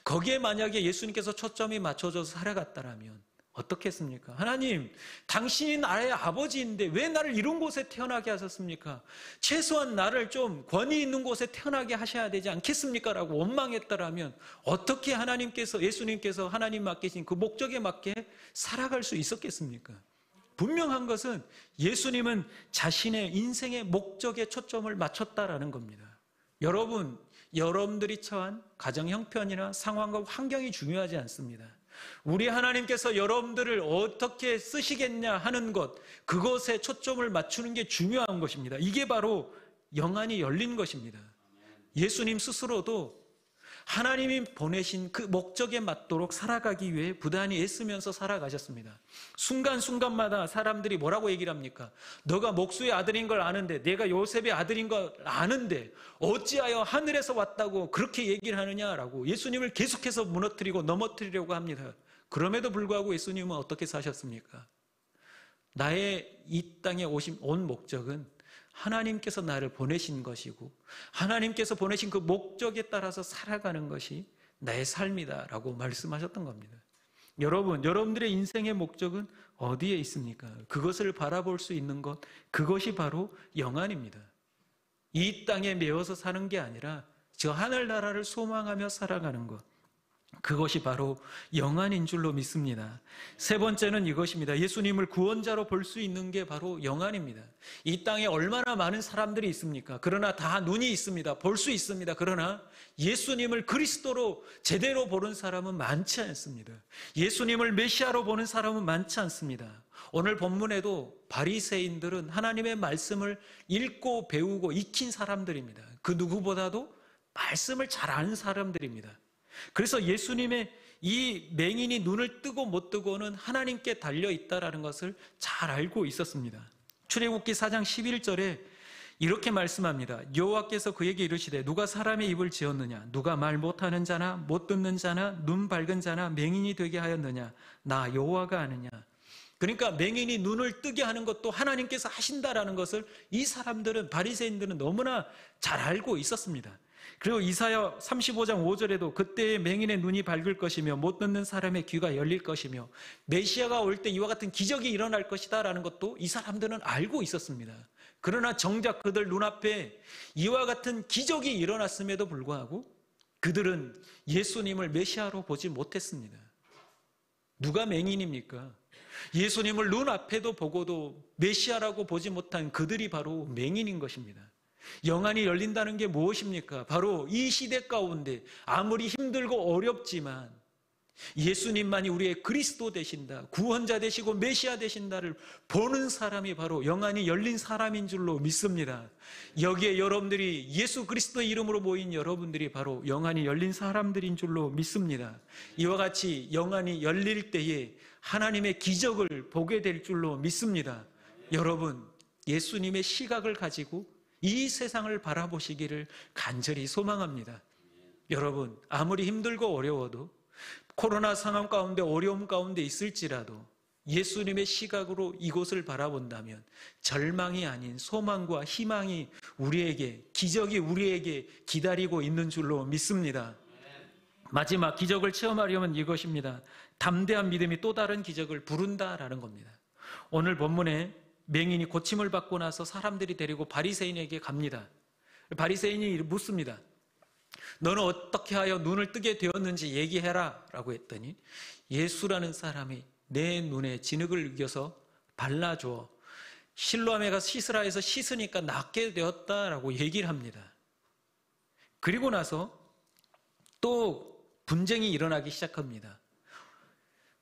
거기에 만약에 예수님께서 초점이 맞춰져서 살아갔다라면 어떻게 했습니까? 하나님, 당신이 나의 아버지인데 왜 나를 이런 곳에 태어나게 하셨습니까? 최소한 나를 좀 권위 있는 곳에 태어나게 하셔야 되지 않겠습니까? 라고 원망했다라면 어떻게 하나님께서, 예수님께서 하나님 맡기신 그 목적에 맞게 살아갈 수 있었겠습니까? 분명한 것은 예수님은 자신의 인생의 목적에 초점을 맞췄다라는 겁니다. 여러분들이 처한 가정 형편이나 상황과 환경이 중요하지 않습니다. 우리 하나님께서 여러분들을 어떻게 쓰시겠냐 하는 것, 그것에 초점을 맞추는 게 중요한 것입니다. 이게 바로 영안이 열린 것입니다. 예수님 스스로도 하나님이 보내신 그 목적에 맞도록 살아가기 위해 부단히 애쓰면서 살아가셨습니다. 순간순간마다 사람들이 뭐라고 얘기를 합니까? 너가 목수의 아들인 걸 아는데, 내가 요셉의 아들인 걸 아는데 어찌하여 하늘에서 왔다고 그렇게 얘기를 하느냐라고 예수님을 계속해서 무너뜨리고 넘어뜨리려고 합니다. 그럼에도 불구하고 예수님은 어떻게 사셨습니까? 나의 이 땅에 온 목적은 하나님께서 나를 보내신 것이고 하나님께서 보내신 그 목적에 따라서 살아가는 것이 나의 삶이다라고 말씀하셨던 겁니다. 여러분들의 인생의 목적은 어디에 있습니까? 그것을 바라볼 수 있는 것, 그것이 바로 영안입니다. 이 땅에 매여서 사는 게 아니라 저 하늘나라를 소망하며 살아가는 것, 그것이 바로 영안인 줄로 믿습니다. 세 번째는 이것입니다. 예수님을 구원자로 볼 수 있는 게 바로 영안입니다. 이 땅에 얼마나 많은 사람들이 있습니까? 그러나 다 눈이 있습니다. 볼 수 있습니다. 그러나 예수님을 그리스도로 제대로 보는 사람은 많지 않습니다. 예수님을 메시아로 보는 사람은 많지 않습니다. 오늘 본문에도 바리새인들은 하나님의 말씀을 읽고 배우고 익힌 사람들입니다. 그 누구보다도 말씀을 잘 아는 사람들입니다. 그래서 예수님의 이 맹인이 눈을 뜨고 못 뜨고는 하나님께 달려있다라는 것을 잘 알고 있었습니다. 출애굽기 4장 11절에 이렇게 말씀합니다. 여호와께서 그에게 이르시되 누가 사람의 입을 지었느냐? 누가 말 못하는 자나 못 듣는 자나 눈 밝은 자나 맹인이 되게 하였느냐? 나 여호와가 아느냐? 그러니까 맹인이 눈을 뜨게 하는 것도 하나님께서 하신다라는 것을 이 사람들은, 바리새인들은 너무나 잘 알고 있었습니다. 그리고 이사야 35장 5절에도 그때의 맹인의 눈이 밝을 것이며 못 듣는 사람의 귀가 열릴 것이며 메시아가 올 때 이와 같은 기적이 일어날 것이다 라는 것도 이 사람들은 알고 있었습니다. 그러나 정작 그들 눈앞에 이와 같은 기적이 일어났음에도 불구하고 그들은 예수님을 메시아로 보지 못했습니다. 누가 맹인입니까? 예수님을 눈앞에도 보고도 메시아라고 보지 못한 그들이 바로 맹인인 것입니다. 영안이 열린다는 게 무엇입니까? 바로 이 시대 가운데 아무리 힘들고 어렵지만 예수님만이 우리의 그리스도 되신다, 구원자 되시고 메시아 되신다를 보는 사람이 바로 영안이 열린 사람인 줄로 믿습니다. 여기에 여러분들이, 예수 그리스도의 이름으로 모인 여러분들이 바로 영안이 열린 사람들인 줄로 믿습니다. 이와 같이 영안이 열릴 때에 하나님의 기적을 보게 될 줄로 믿습니다. 여러분, 예수님의 시각을 가지고 이 세상을 바라보시기를 간절히 소망합니다. 여러분, 아무리 힘들고 어려워도, 코로나 상황 가운데 어려움 가운데 있을지라도 예수님의 시각으로 이곳을 바라본다면 절망이 아닌 소망과 희망이 우리에게, 기적이 우리에게 기다리고 있는 줄로 믿습니다. 마지막 기적을 체험하려면 이것입니다. 담대한 믿음이 또 다른 기적을 부른다라는 겁니다. 오늘 본문에 맹인이 고침을 받고 나서 사람들이 데리고 바리새인에게 갑니다. 바리새인이 묻습니다. 너는 어떻게 하여 눈을 뜨게 되었는지 얘기해라 라고 했더니 예수라는 사람이 내 눈에 진흙을 이겨서 발라주어 실로암에 가서 시스라에서 씻으니까 낫게 되었다라고 얘기를 합니다. 그리고 나서 또 분쟁이 일어나기 시작합니다.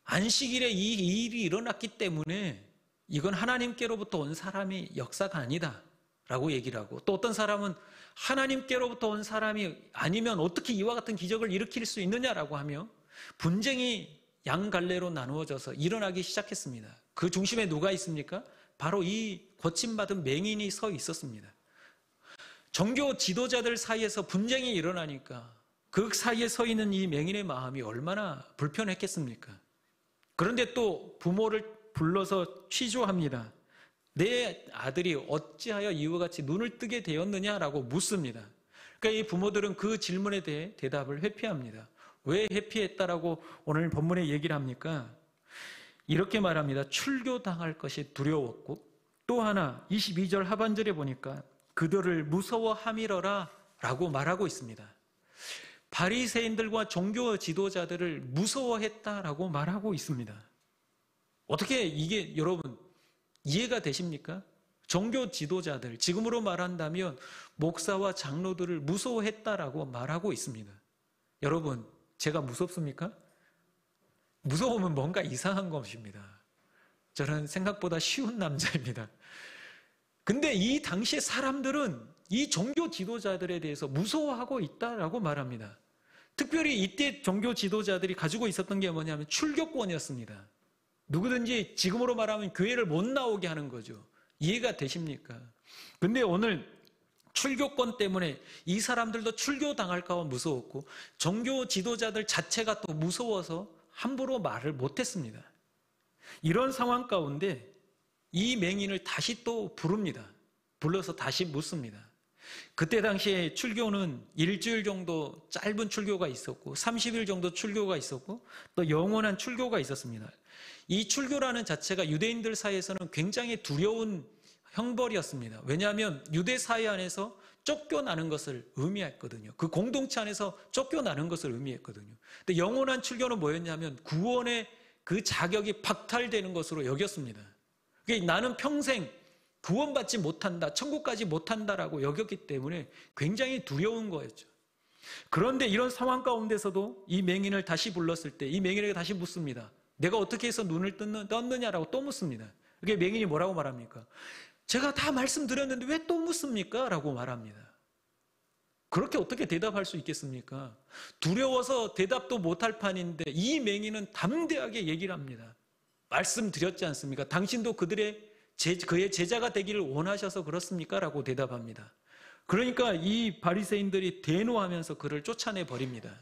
안식일에 이 일이 일어났기 때문에 이건 하나님께로부터 온 사람의 역사가 아니다 라고 얘기를 하고, 또 어떤 사람은 하나님께로부터 온 사람이 아니면 어떻게 이와 같은 기적을 일으킬 수 있느냐라고 하며 분쟁이 양갈래로 나누어져서 일어나기 시작했습니다. 그 중심에 누가 있습니까? 바로 이 고침받은 맹인이 서 있었습니다. 종교 지도자들 사이에서 분쟁이 일어나니까 그 사이에 서 있는 이 맹인의 마음이 얼마나 불편했겠습니까? 그런데 또 부모를 불러서 취조합니다. 내 아들이 어찌하여 이와 같이 눈을 뜨게 되었느냐라고 묻습니다. 그러니까 이 부모들은 그 질문에 대해 대답을 회피합니다. 왜 회피했다라고 오늘 본문에 얘기를 합니까? 이렇게 말합니다. 출교당할 것이 두려웠고, 또 하나 22절 하반절에 보니까 그들을 무서워함이러라 라고 말하고 있습니다. 바리새인들과 종교 지도자들을 무서워했다라고 말하고 있습니다. 어떻게 이게 여러분 이해가 되십니까? 종교 지도자들, 지금으로 말한다면 목사와 장로들을 무서워했다라고 말하고 있습니다. 여러분, 제가 무섭습니까? 무서우면 뭔가 이상한 것입니다. 저는 생각보다 쉬운 남자입니다. 근데 이 당시의 사람들은 이 종교 지도자들에 대해서 무서워하고 있다라고 말합니다. 특별히 이때 종교 지도자들이 가지고 있었던 게 뭐냐면 출교권이었습니다. 누구든지 지금으로 말하면 교회를 못 나오게 하는 거죠. 이해가 되십니까? 근데 오늘 출교권 때문에 이 사람들도 출교당할까 봐 무서웠고, 종교 지도자들 자체가 또 무서워서 함부로 말을 못했습니다. 이런 상황 가운데 이 맹인을 다시 또 부릅니다. 불러서 다시 묻습니다. 그때 당시에 출교는 일주일 정도 짧은 출교가 있었고 30일 정도 출교가 있었고 또 영원한 출교가 있었습니다. 이 출교라는 자체가 유대인들 사이에서는 굉장히 두려운 형벌이었습니다. 왜냐하면 유대 사회 안에서 쫓겨나는 것을 의미했거든요. 그 공동체 안에서 쫓겨나는 것을 의미했거든요. 근데 영원한 출교는 뭐였냐면 구원의 그 자격이 박탈되는 것으로 여겼습니다. 그러니까 나는 평생 구원받지 못한다, 천국까지 못한다라고 여겼기 때문에 굉장히 두려운 거였죠. 그런데 이런 상황 가운데서도 이 맹인을 다시 불렀을 때 이 맹인에게 다시 묻습니다. 내가 어떻게 해서 눈을 떴느냐라고 또 묻습니다. 그게 맹인이 뭐라고 말합니까? 제가 다 말씀드렸는데 왜 또 묻습니까? 라고 말합니다. 그렇게 어떻게 대답할 수 있겠습니까? 두려워서 대답도 못할 판인데 이 맹인은 담대하게 얘기를 합니다. 말씀드렸지 않습니까? 당신도 그의 제자가 되기를 원하셔서 그렇습니까? 라고 대답합니다. 그러니까 이 바리새인들이 대노하면서 그를 쫓아내 버립니다.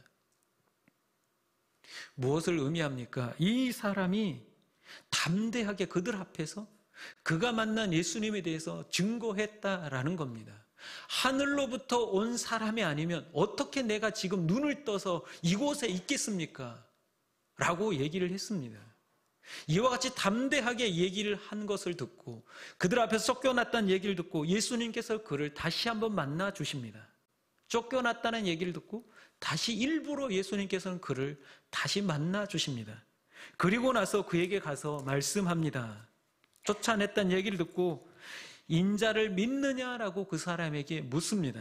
무엇을 의미합니까? 이 사람이 담대하게 그들 앞에서 그가 만난 예수님에 대해서 증거했다라는 겁니다. 하늘로부터 온 사람이 아니면 어떻게 내가 지금 눈을 떠서 이곳에 있겠습니까? 라고 얘기를 했습니다. 이와 같이 담대하게 얘기를 한 것을 듣고 그들 앞에서 쫓겨났다는 얘기를 듣고 예수님께서 그를 다시 한번 만나 주십니다. 쫓겨났다는 얘기를 듣고 다시 일부러 예수님께서는 그를 다시 만나 주십니다. 그리고 나서 그에게 가서 말씀합니다. 쫓아냈다는 얘기를 듣고 인자를 믿느냐라고 그 사람에게 묻습니다.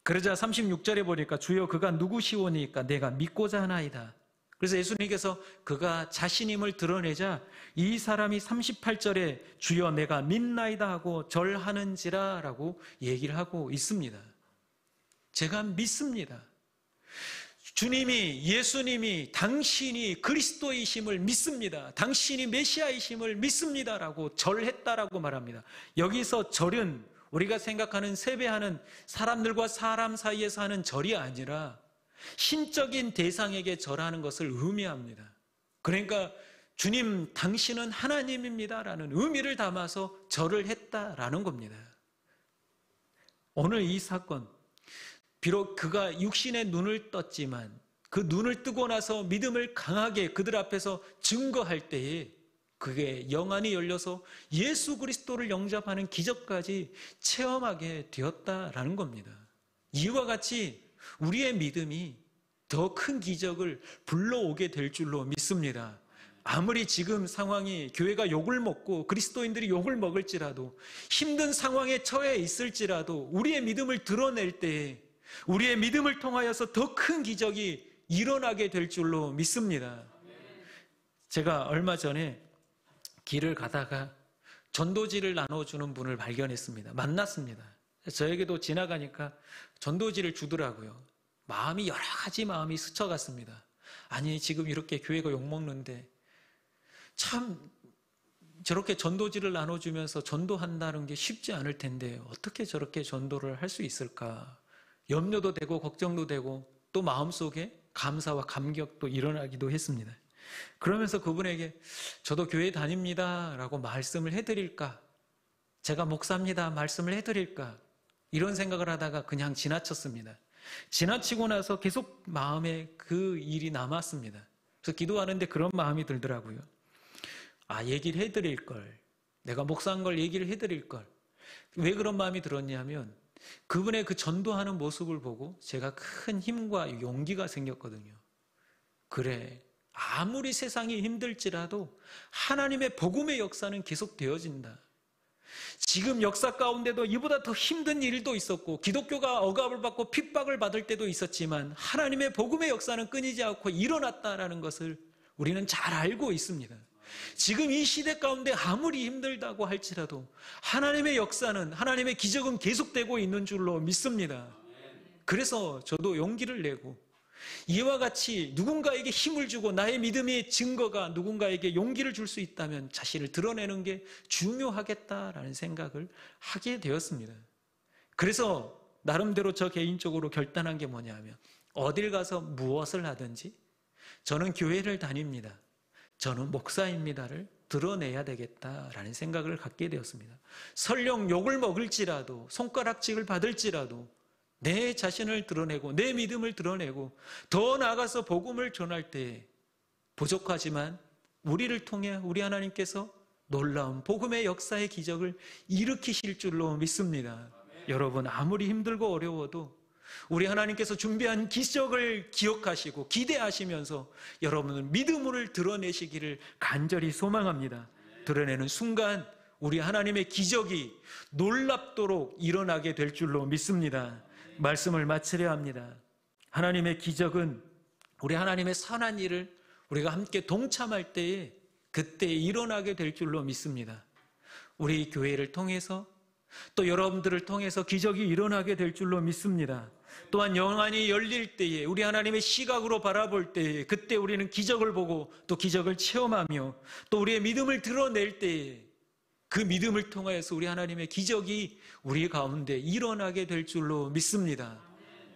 그러자 36절에 보니까 주여 그가 누구시오니까 내가 믿고자 하나이다. 그래서 예수님께서 그가 자신임을 드러내자 이 사람이 38절에 주여 내가 믿나이다 하고 절하는지라 라고 얘기를 하고 있습니다. 제가 믿습니다. 주님이, 예수님이 당신이 그리스도이심을 믿습니다. 당신이 메시아이심을 믿습니다라고 절했다라고 말합니다. 여기서 절은 우리가 생각하는 세배하는 사람들과 사람 사이에서 하는 절이 아니라 신적인 대상에게 절하는 것을 의미합니다. 그러니까 주님 당신은 하나님입니다라는 의미를 담아서 절을 했다라는 겁니다. 오늘 이 사건, 비록 그가 육신의 눈을 떴지만 그 눈을 뜨고 나서 믿음을 강하게 그들 앞에서 증거할 때에 그게 영안이 열려서 예수 그리스도를 영접하는 기적까지 체험하게 되었다라는 겁니다. 이와 같이 우리의 믿음이 더 큰 기적을 불러오게 될 줄로 믿습니다. 아무리 지금 상황이 교회가 욕을 먹고 그리스도인들이 욕을 먹을지라도 힘든 상황에 처해 있을지라도 우리의 믿음을 드러낼 때에 우리의 믿음을 통하여서 더 큰 기적이 일어나게 될 줄로 믿습니다. 제가 얼마 전에 길을 가다가 전도지를 나눠주는 분을 발견했습니다. 만났습니다. 저에게도 지나가니까 전도지를 주더라고요. 마음이 여러 가지 마음이 스쳐갔습니다. 아니 지금 이렇게 교회가 욕먹는데 참 저렇게 전도지를 나눠주면서 전도한다는 게 쉽지 않을 텐데 어떻게 저렇게 전도를 할 수 있을까? 염려도 되고 걱정도 되고 또 마음속에 감사와 감격도 일어나기도 했습니다. 그러면서 그분에게 저도 교회 다닙니다 라고 말씀을 해드릴까? 제가 목사입니다 말씀을 해드릴까? 이런 생각을 하다가 그냥 지나쳤습니다. 지나치고 나서 계속 마음에 그 일이 남았습니다. 그래서 기도하는데 그런 마음이 들더라고요. 아, 얘기를 해드릴 걸. 내가 목사인 걸 얘기를 해드릴 걸. 왜 그런 마음이 들었냐면 그분의 그 전도하는 모습을 보고 제가 큰 힘과 용기가 생겼거든요. 그래, 아무리 세상이 힘들지라도 하나님의 복음의 역사는 계속 되어진다. 지금 역사 가운데도 이보다 더 힘든 일도 있었고 기독교가 억압을 받고 핍박을 받을 때도 있었지만 하나님의 복음의 역사는 끊이지 않고 일어났다라는 것을 우리는 잘 알고 있습니다. 지금 이 시대 가운데 아무리 힘들다고 할지라도 하나님의 역사는, 하나님의 기적은 계속되고 있는 줄로 믿습니다. 그래서 저도 용기를 내고 이와 같이 누군가에게 힘을 주고 나의 믿음의 증거가 누군가에게 용기를 줄 수 있다면 자신을 드러내는 게 중요하겠다라는 생각을 하게 되었습니다. 그래서 나름대로 저 개인적으로 결단한 게 뭐냐면 어딜 가서 무엇을 하든지 저는 교회를 다닙니다. 저는 목사입니다를 드러내야 되겠다라는 생각을 갖게 되었습니다. 설령 욕을 먹을지라도 손가락질을 받을지라도 내 자신을 드러내고 내 믿음을 드러내고 더 나아가서 복음을 전할 때 부족하지만 우리를 통해 우리 하나님께서 놀라운 복음의 역사의 기적을 일으키실 줄로 믿습니다. 여러분 아무리 힘들고 어려워도 우리 하나님께서 준비한 기적을 기억하시고 기대하시면서 여러분은 믿음을 드러내시기를 간절히 소망합니다. 드러내는 순간 우리 하나님의 기적이 놀랍도록 일어나게 될 줄로 믿습니다. 말씀을 마치려 합니다. 하나님의 기적은 우리 하나님의 선한 일을 우리가 함께 동참할 때에 그때 일어나게 될 줄로 믿습니다. 우리 교회를 통해서 또 여러분들을 통해서 기적이 일어나게 될 줄로 믿습니다. 또한 영안이 열릴 때에 우리 하나님의 시각으로 바라볼 때에 그때 우리는 기적을 보고 또 기적을 체험하며 또 우리의 믿음을 드러낼 때에 그 믿음을 통하여서 우리 하나님의 기적이 우리 가운데 일어나게 될 줄로 믿습니다.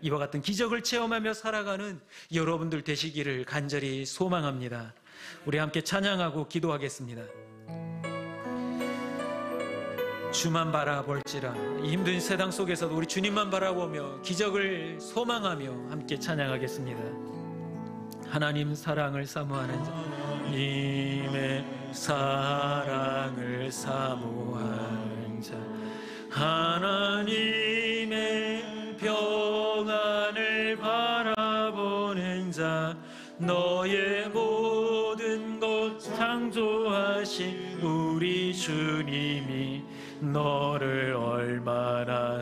이와 같은 기적을 체험하며 살아가는 여러분들 되시기를 간절히 소망합니다. 우리 함께 찬양하고 기도하겠습니다. 주만 바라볼지라. 이 힘든 세상 속에서도 우리 주님만 바라보며 기적을 소망하며 함께 찬양하겠습니다. 하나님 사랑을 사모하는 자, 님의 사랑을 사모하는 자, 하나님의 평안을 바라보는 자, 너의 모든 것 창조하신 우리 주님이 너를 얼마나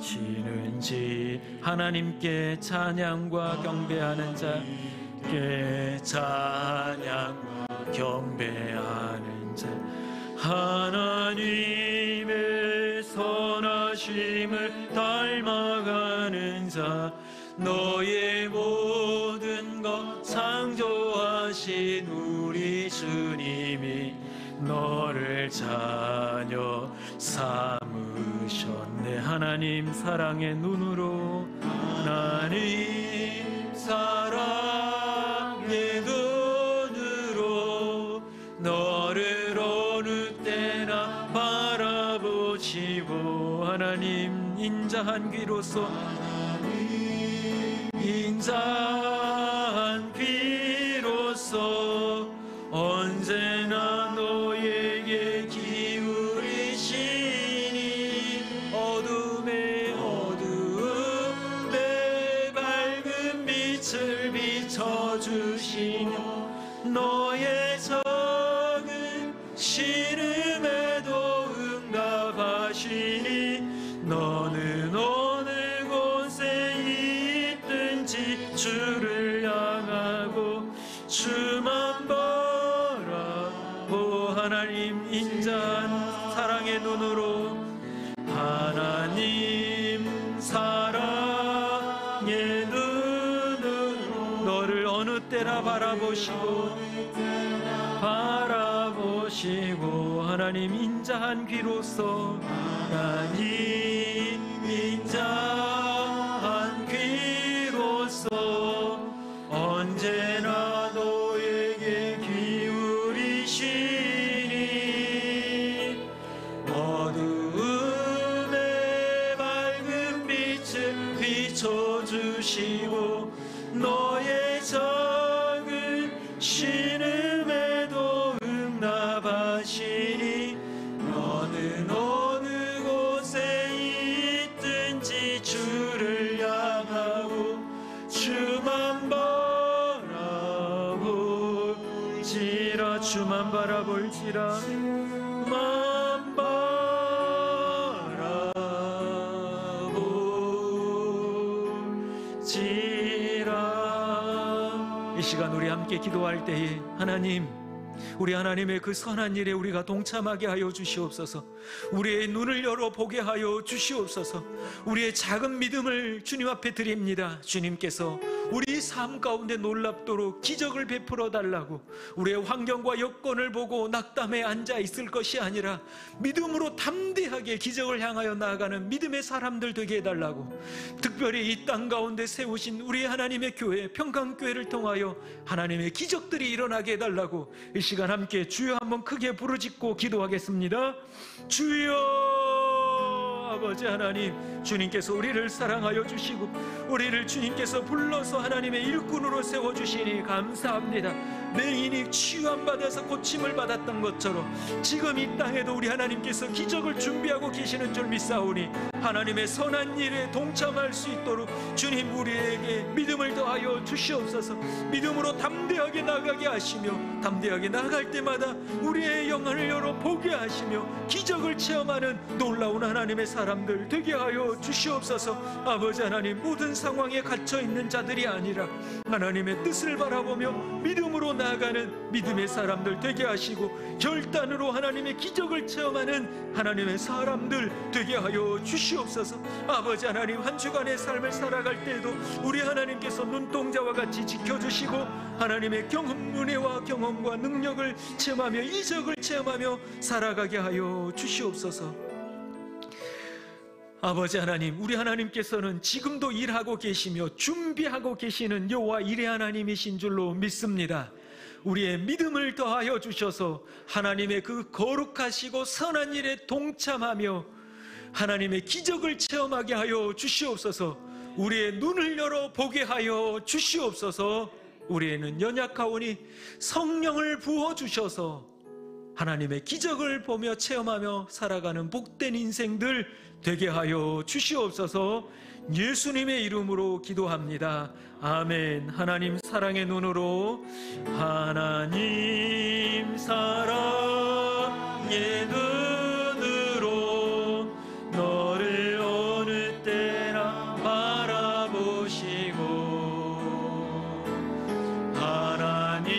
사랑하시는지 하나님께 찬양과 경배하는 자께 찬양과 경배하는 자, 하나님의 선하심을 닮아가는 자, 너의 모든 것 창조하신 우리 주님이 너를 자녀 삼으셨네. 하나님 사랑의 눈으로, 하나님 사랑의 눈으로 너를 어느 때나 바라보시고, 하나님 인자한 귀로서, 인자한 귀로서 언제나 너에게 기울이시니 어둠에 어둠에 밝은 빛을 비춰주시며 너의 적은 신음에도 응답하시니 너는 어느 곳에 있든지 주를 향하고 주만 바라보. 하나님 인자한 사랑의 눈으로, 하나님 사랑의 눈으로 너를 어느 때나 바라보시고 하나님 인자한 귀로서, 하나님 인자한 귀로서 언제나 너에게 기울이시니 어두움에 밝은 빛을 비춰주시고 너의 작은 신음에도 응답하시니 너는 어느 곳에 있든지 주를 향하고 주만 바라볼지라. 주만 바라볼지라. 주만 바라볼지라. 이 시간 우리 함께 기도할 때에 하나님, 우리 하나님의 그 선한 일에 우리가 동참하게 하여 주시옵소서. 우리의 눈을 열어 보게 하여 주시옵소서. 우리의 작은 믿음을 주님 앞에 드립니다. 주님께서 우리 삶 가운데 놀랍도록 기적을 베풀어 달라고, 우리의 환경과 여건을 보고 낙담해 앉아 있을 것이 아니라 믿음으로 담대하게 기적을 향하여 나아가는 믿음의 사람들 되게 해달라고, 특별히 이 땅 가운데 세우신 우리 하나님의 교회 평강교회를 통하여 하나님의 기적들이 일어나게 해달라고 이 시간 함께 주여 한번 크게 부르짖고 기도하겠습니다. 주여. 아버지 하나님, 주님께서 우리를 사랑하여 주시고 우리를 주님께서 불러서 하나님의 일꾼으로 세워주시니 감사합니다. 내 인이 치유함받아서 고침을 받았던 것처럼 지금 이 땅에도 우리 하나님께서 기적을 준비하고 계시는 줄 믿사오니 하나님의 선한 일에 동참할 수 있도록 주님 우리에게 믿음을 더하여 주시옵소서. 믿음으로 담대하게 나가게 하시며 담대하게 나갈 때마다 우리의 영혼을 열어 보게 하시며 기적을 체험하는 놀라운 하나님의 사람들 되게 하여 주시옵소서. 아버지 하나님, 모든 상황에 갇혀있는 자들이 아니라 하나님의 뜻을 바라보며 믿음으로 나아가는 믿음의 사람들 되게 하시고 결단으로 하나님의 기적을 체험하는 하나님의 사람들 되게 하여 주시옵소서. 아버지 하나님, 한 주간의 삶을 살아갈 때에도 우리 하나님께서 눈동자와 같이 지켜주시고 하나님의 은혜와 경험과 능력을 체험하며 이적을 체험하며 살아가게 하여 주시옵소서. 아버지 하나님, 우리 하나님께서는 지금도 일하고 계시며 준비하고 계시는 여호와 일의 하나님이신 줄로 믿습니다. 우리의 믿음을 더하여 주셔서 하나님의 그 거룩하시고 선한 일에 동참하며 하나님의 기적을 체험하게 하여 주시옵소서. 우리의 눈을 열어 보게 하여 주시옵소서. 우리에는 연약하오니 성령을 부어주셔서 하나님의 기적을 보며 체험하며 살아가는 복된 인생들 되게 하여 주시옵소서. 예수님의 이름으로 기도합니다. 아멘. 하나님 사랑의 눈으로, 하나님 사랑의 눈으로 너를 어느 때나 바라보시고 하나님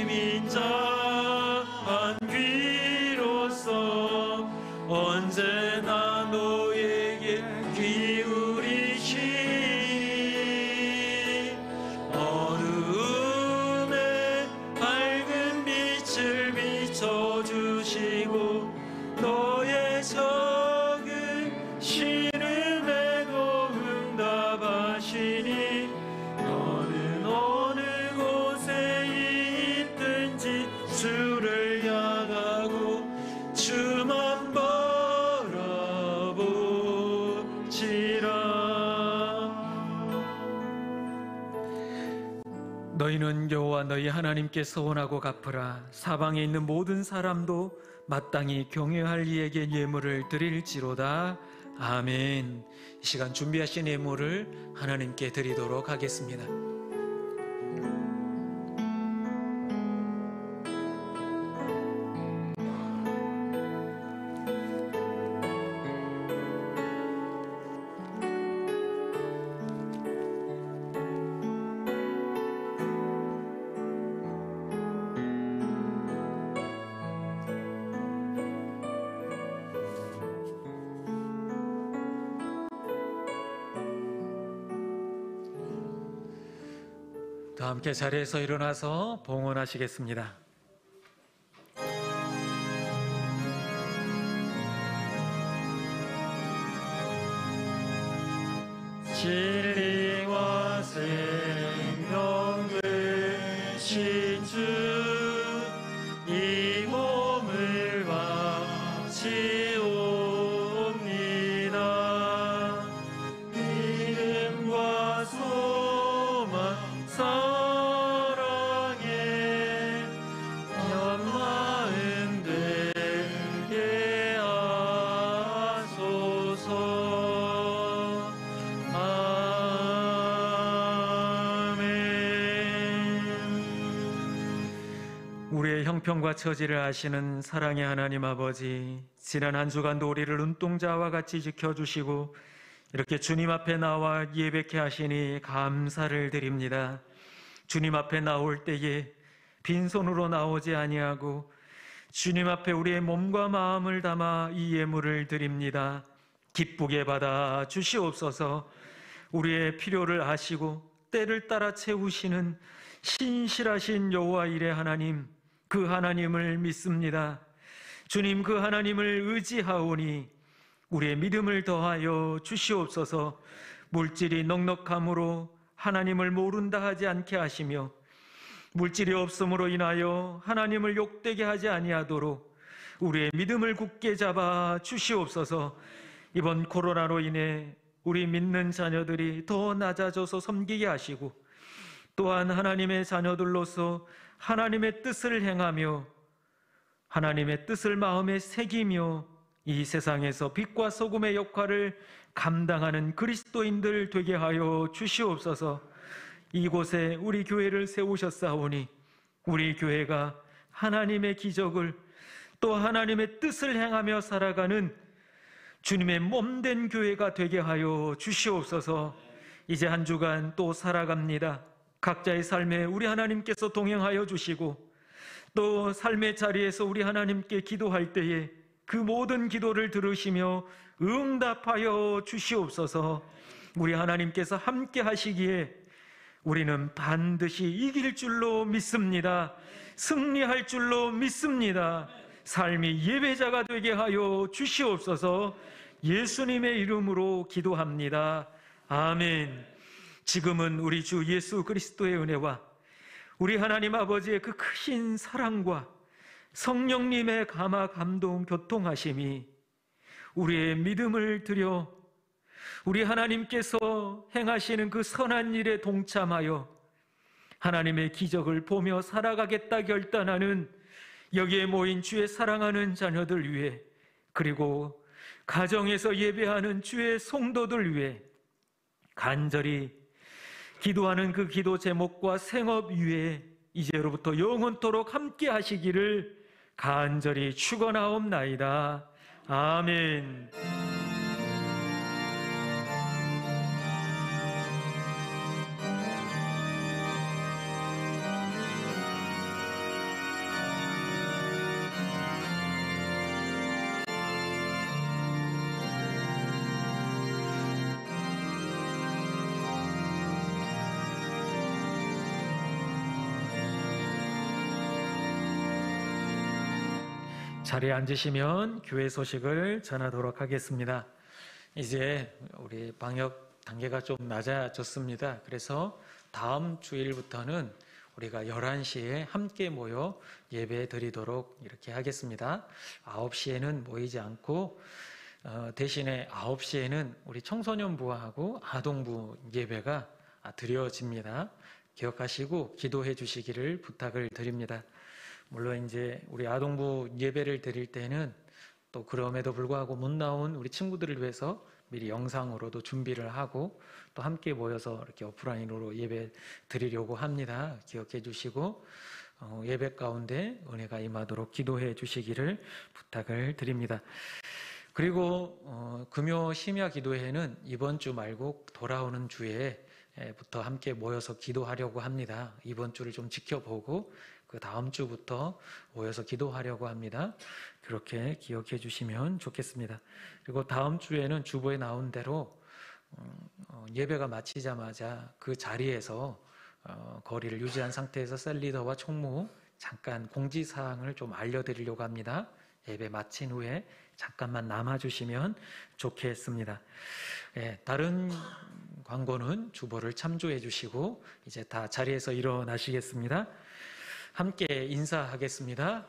인자한 귀로서 언제나 너에게 기울이시니 어두움에 밝은 빛을 비춰주시고 너의 적은 신음에도 응답하시니 너는 어느 곳에 있든지 주를 향하고 주만 너희는 여호와 너희 하나님께 서원하고 갚으라. 사방에 있는 모든 사람도 마땅히 경외할 이에게 예물을 드릴지로다. 아멘. 이 시간 준비하신 예물을 하나님께 드리도록 하겠습니다. 다 함께 자리에서 일어나서 봉헌하시겠습니다. 진리와 생명 되신 주 이 몸을 바치옵니다. 믿음과 소망 사랑에 연마은 되게 하소서. 우리의 형편과 처지를 아시는 사랑의 하나님 아버지, 지난 한 주간도 우리를 눈동자와 같이 지켜주시고 이렇게 주님 앞에 나와 예배케 하시니 감사를 드립니다. 주님 앞에 나올 때에 빈손으로 나오지 아니하고 주님 앞에 우리의 몸과 마음을 담아 이 예물을 드립니다. 기쁘게 받아 주시옵소서. 우리의 필요를 아시고 때를 따라 채우시는 신실하신 여호와 일의 하나님, 그 하나님을 믿습니다. 주님, 그 하나님을 의지하오니 우리의 믿음을 더하여 주시옵소서. 물질이 넉넉함으로 하나님을 모른다 하지 않게 하시며 물질이 없음으로 인하여 하나님을 욕되게 하지 아니하도록 우리의 믿음을 굳게 잡아 주시옵소서. 이번 코로나로 인해 우리 믿는 자녀들이 더 낮아져서 섬기게 하시고 또한 하나님의 자녀들로서 하나님의 뜻을 행하며 하나님의 뜻을 마음에 새기며 이 세상에서 빛과 소금의 역할을 감당하는 그리스도인들 되게 하여 주시옵소서. 이곳에 우리 교회를 세우셨사오니 우리 교회가 하나님의 기적을 또 하나님의 뜻을 행하며 살아가는 주님의 몸된 교회가 되게 하여 주시옵소서. 이제 한 주간 또 살아갑니다. 각자의 삶에 우리 하나님께서 동행하여 주시고 또 삶의 자리에서 우리 하나님께 기도할 때에 그 모든 기도를 들으시며 응답하여 주시옵소서. 우리 하나님께서 함께 하시기에 우리는 반드시 이길 줄로 믿습니다. 승리할 줄로 믿습니다. 삶이 예배자가 되게 하여 주시옵소서. 예수님의 이름으로 기도합니다. 아멘. 지금은 우리 주 예수 그리스도의 은혜와 우리 하나님 아버지의 그 크신 사랑과 성령님의 감화 감동 교통하심이 우리의 믿음을 들여 우리 하나님께서 행하시는 그 선한 일에 동참하여 하나님의 기적을 보며 살아가겠다 결단하는 여기에 모인 주의 사랑하는 자녀들 위해 그리고 가정에서 예배하는 주의 성도들 위해 간절히 기도하는 그 기도 제목과 생업 위에 이제로부터 영원토록 함께 하시기를 간절히 축원하옵나이다. 아멘. 자리에 앉으시면 교회 소식을 전하도록 하겠습니다. 이제 우리 방역 단계가 좀 낮아졌습니다. 그래서 다음 주일부터는 우리가 11시에 함께 모여 예배 드리도록 이렇게 하겠습니다. 9시에는 모이지 않고 대신에 9시에는 우리 청소년부하고 아동부 예배가 드려집니다. 기억하시고 기도해 주시기를 부탁을 드립니다. 물론 이제 우리 아동부 예배를 드릴 때는 또 그럼에도 불구하고 못 나온 우리 친구들을 위해서 미리 영상으로도 준비를 하고 또 함께 모여서 이렇게 오프라인으로 예배 드리려고 합니다. 기억해 주시고 예배 가운데 은혜가 임하도록 기도해 주시기를 부탁을 드립니다. 그리고 금요 심야 기도회는 이번 주 말고 돌아오는 주에부터 함께 모여서 기도하려고 합니다. 이번 주를 좀 지켜보고 그 다음 주부터 모여서 기도하려고 합니다. 그렇게 기억해 주시면 좋겠습니다. 그리고 다음 주에는 주보에 나온 대로 예배가 마치자마자 그 자리에서 거리를 유지한 상태에서 셀리더와 총무 잠깐 공지사항을 좀 알려드리려고 합니다. 예배 마친 후에 잠깐만 남아주시면 좋겠습니다. 다른 광고는 주보를 참조해 주시고 이제 다 자리에서 일어나시겠습니다. 함께 인사하겠습니다.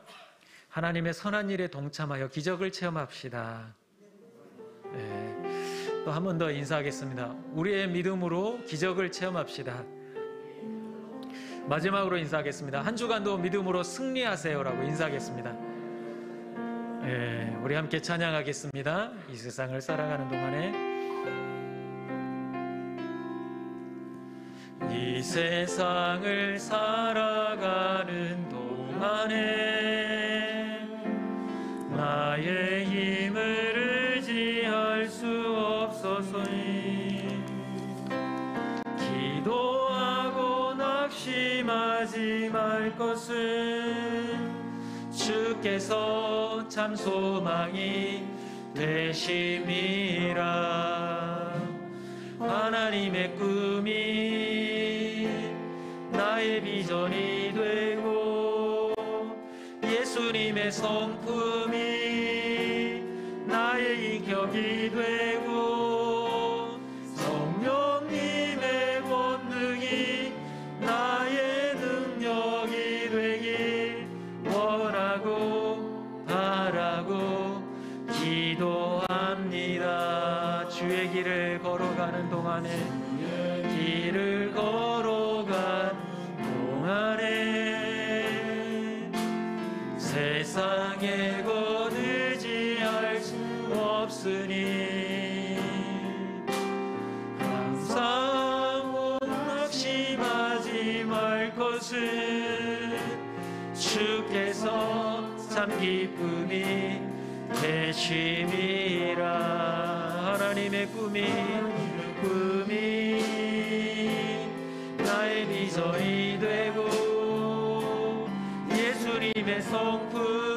하나님의 선한 일에 동참하여 기적을 체험합시다. 또 한 번 더 인사하겠습니다. 우리의 믿음으로 기적을 체험합시다. 마지막으로 인사하겠습니다. 한 주간도 믿음으로 승리하세요라고 인사하겠습니다. 우리 함께 찬양하겠습니다. 이 세상을 살아가는 동안에 이 세상을 살아가는 동안에 나의 힘을 의지할 수 없어서니 기도하고 낙심하지 말 것은 주께서 참 소망이 되심이라. 하나님의 꿈이 나의 비전이 되고 예수님의 성품이 나의 인격이 되고 성령님의 권능이 나의 능력이 되길 원하고 바라고 기도합니다. 주의 길을 걸어가는 동안에 길을 걸어가는 동안에 세상에 곧 의지할 수 없으니 항상 낙심하지 말 것은 주께서 참 기쁨이 되심이라. 하나님의 꿈이 나의 비전이 되고 예수님의 성품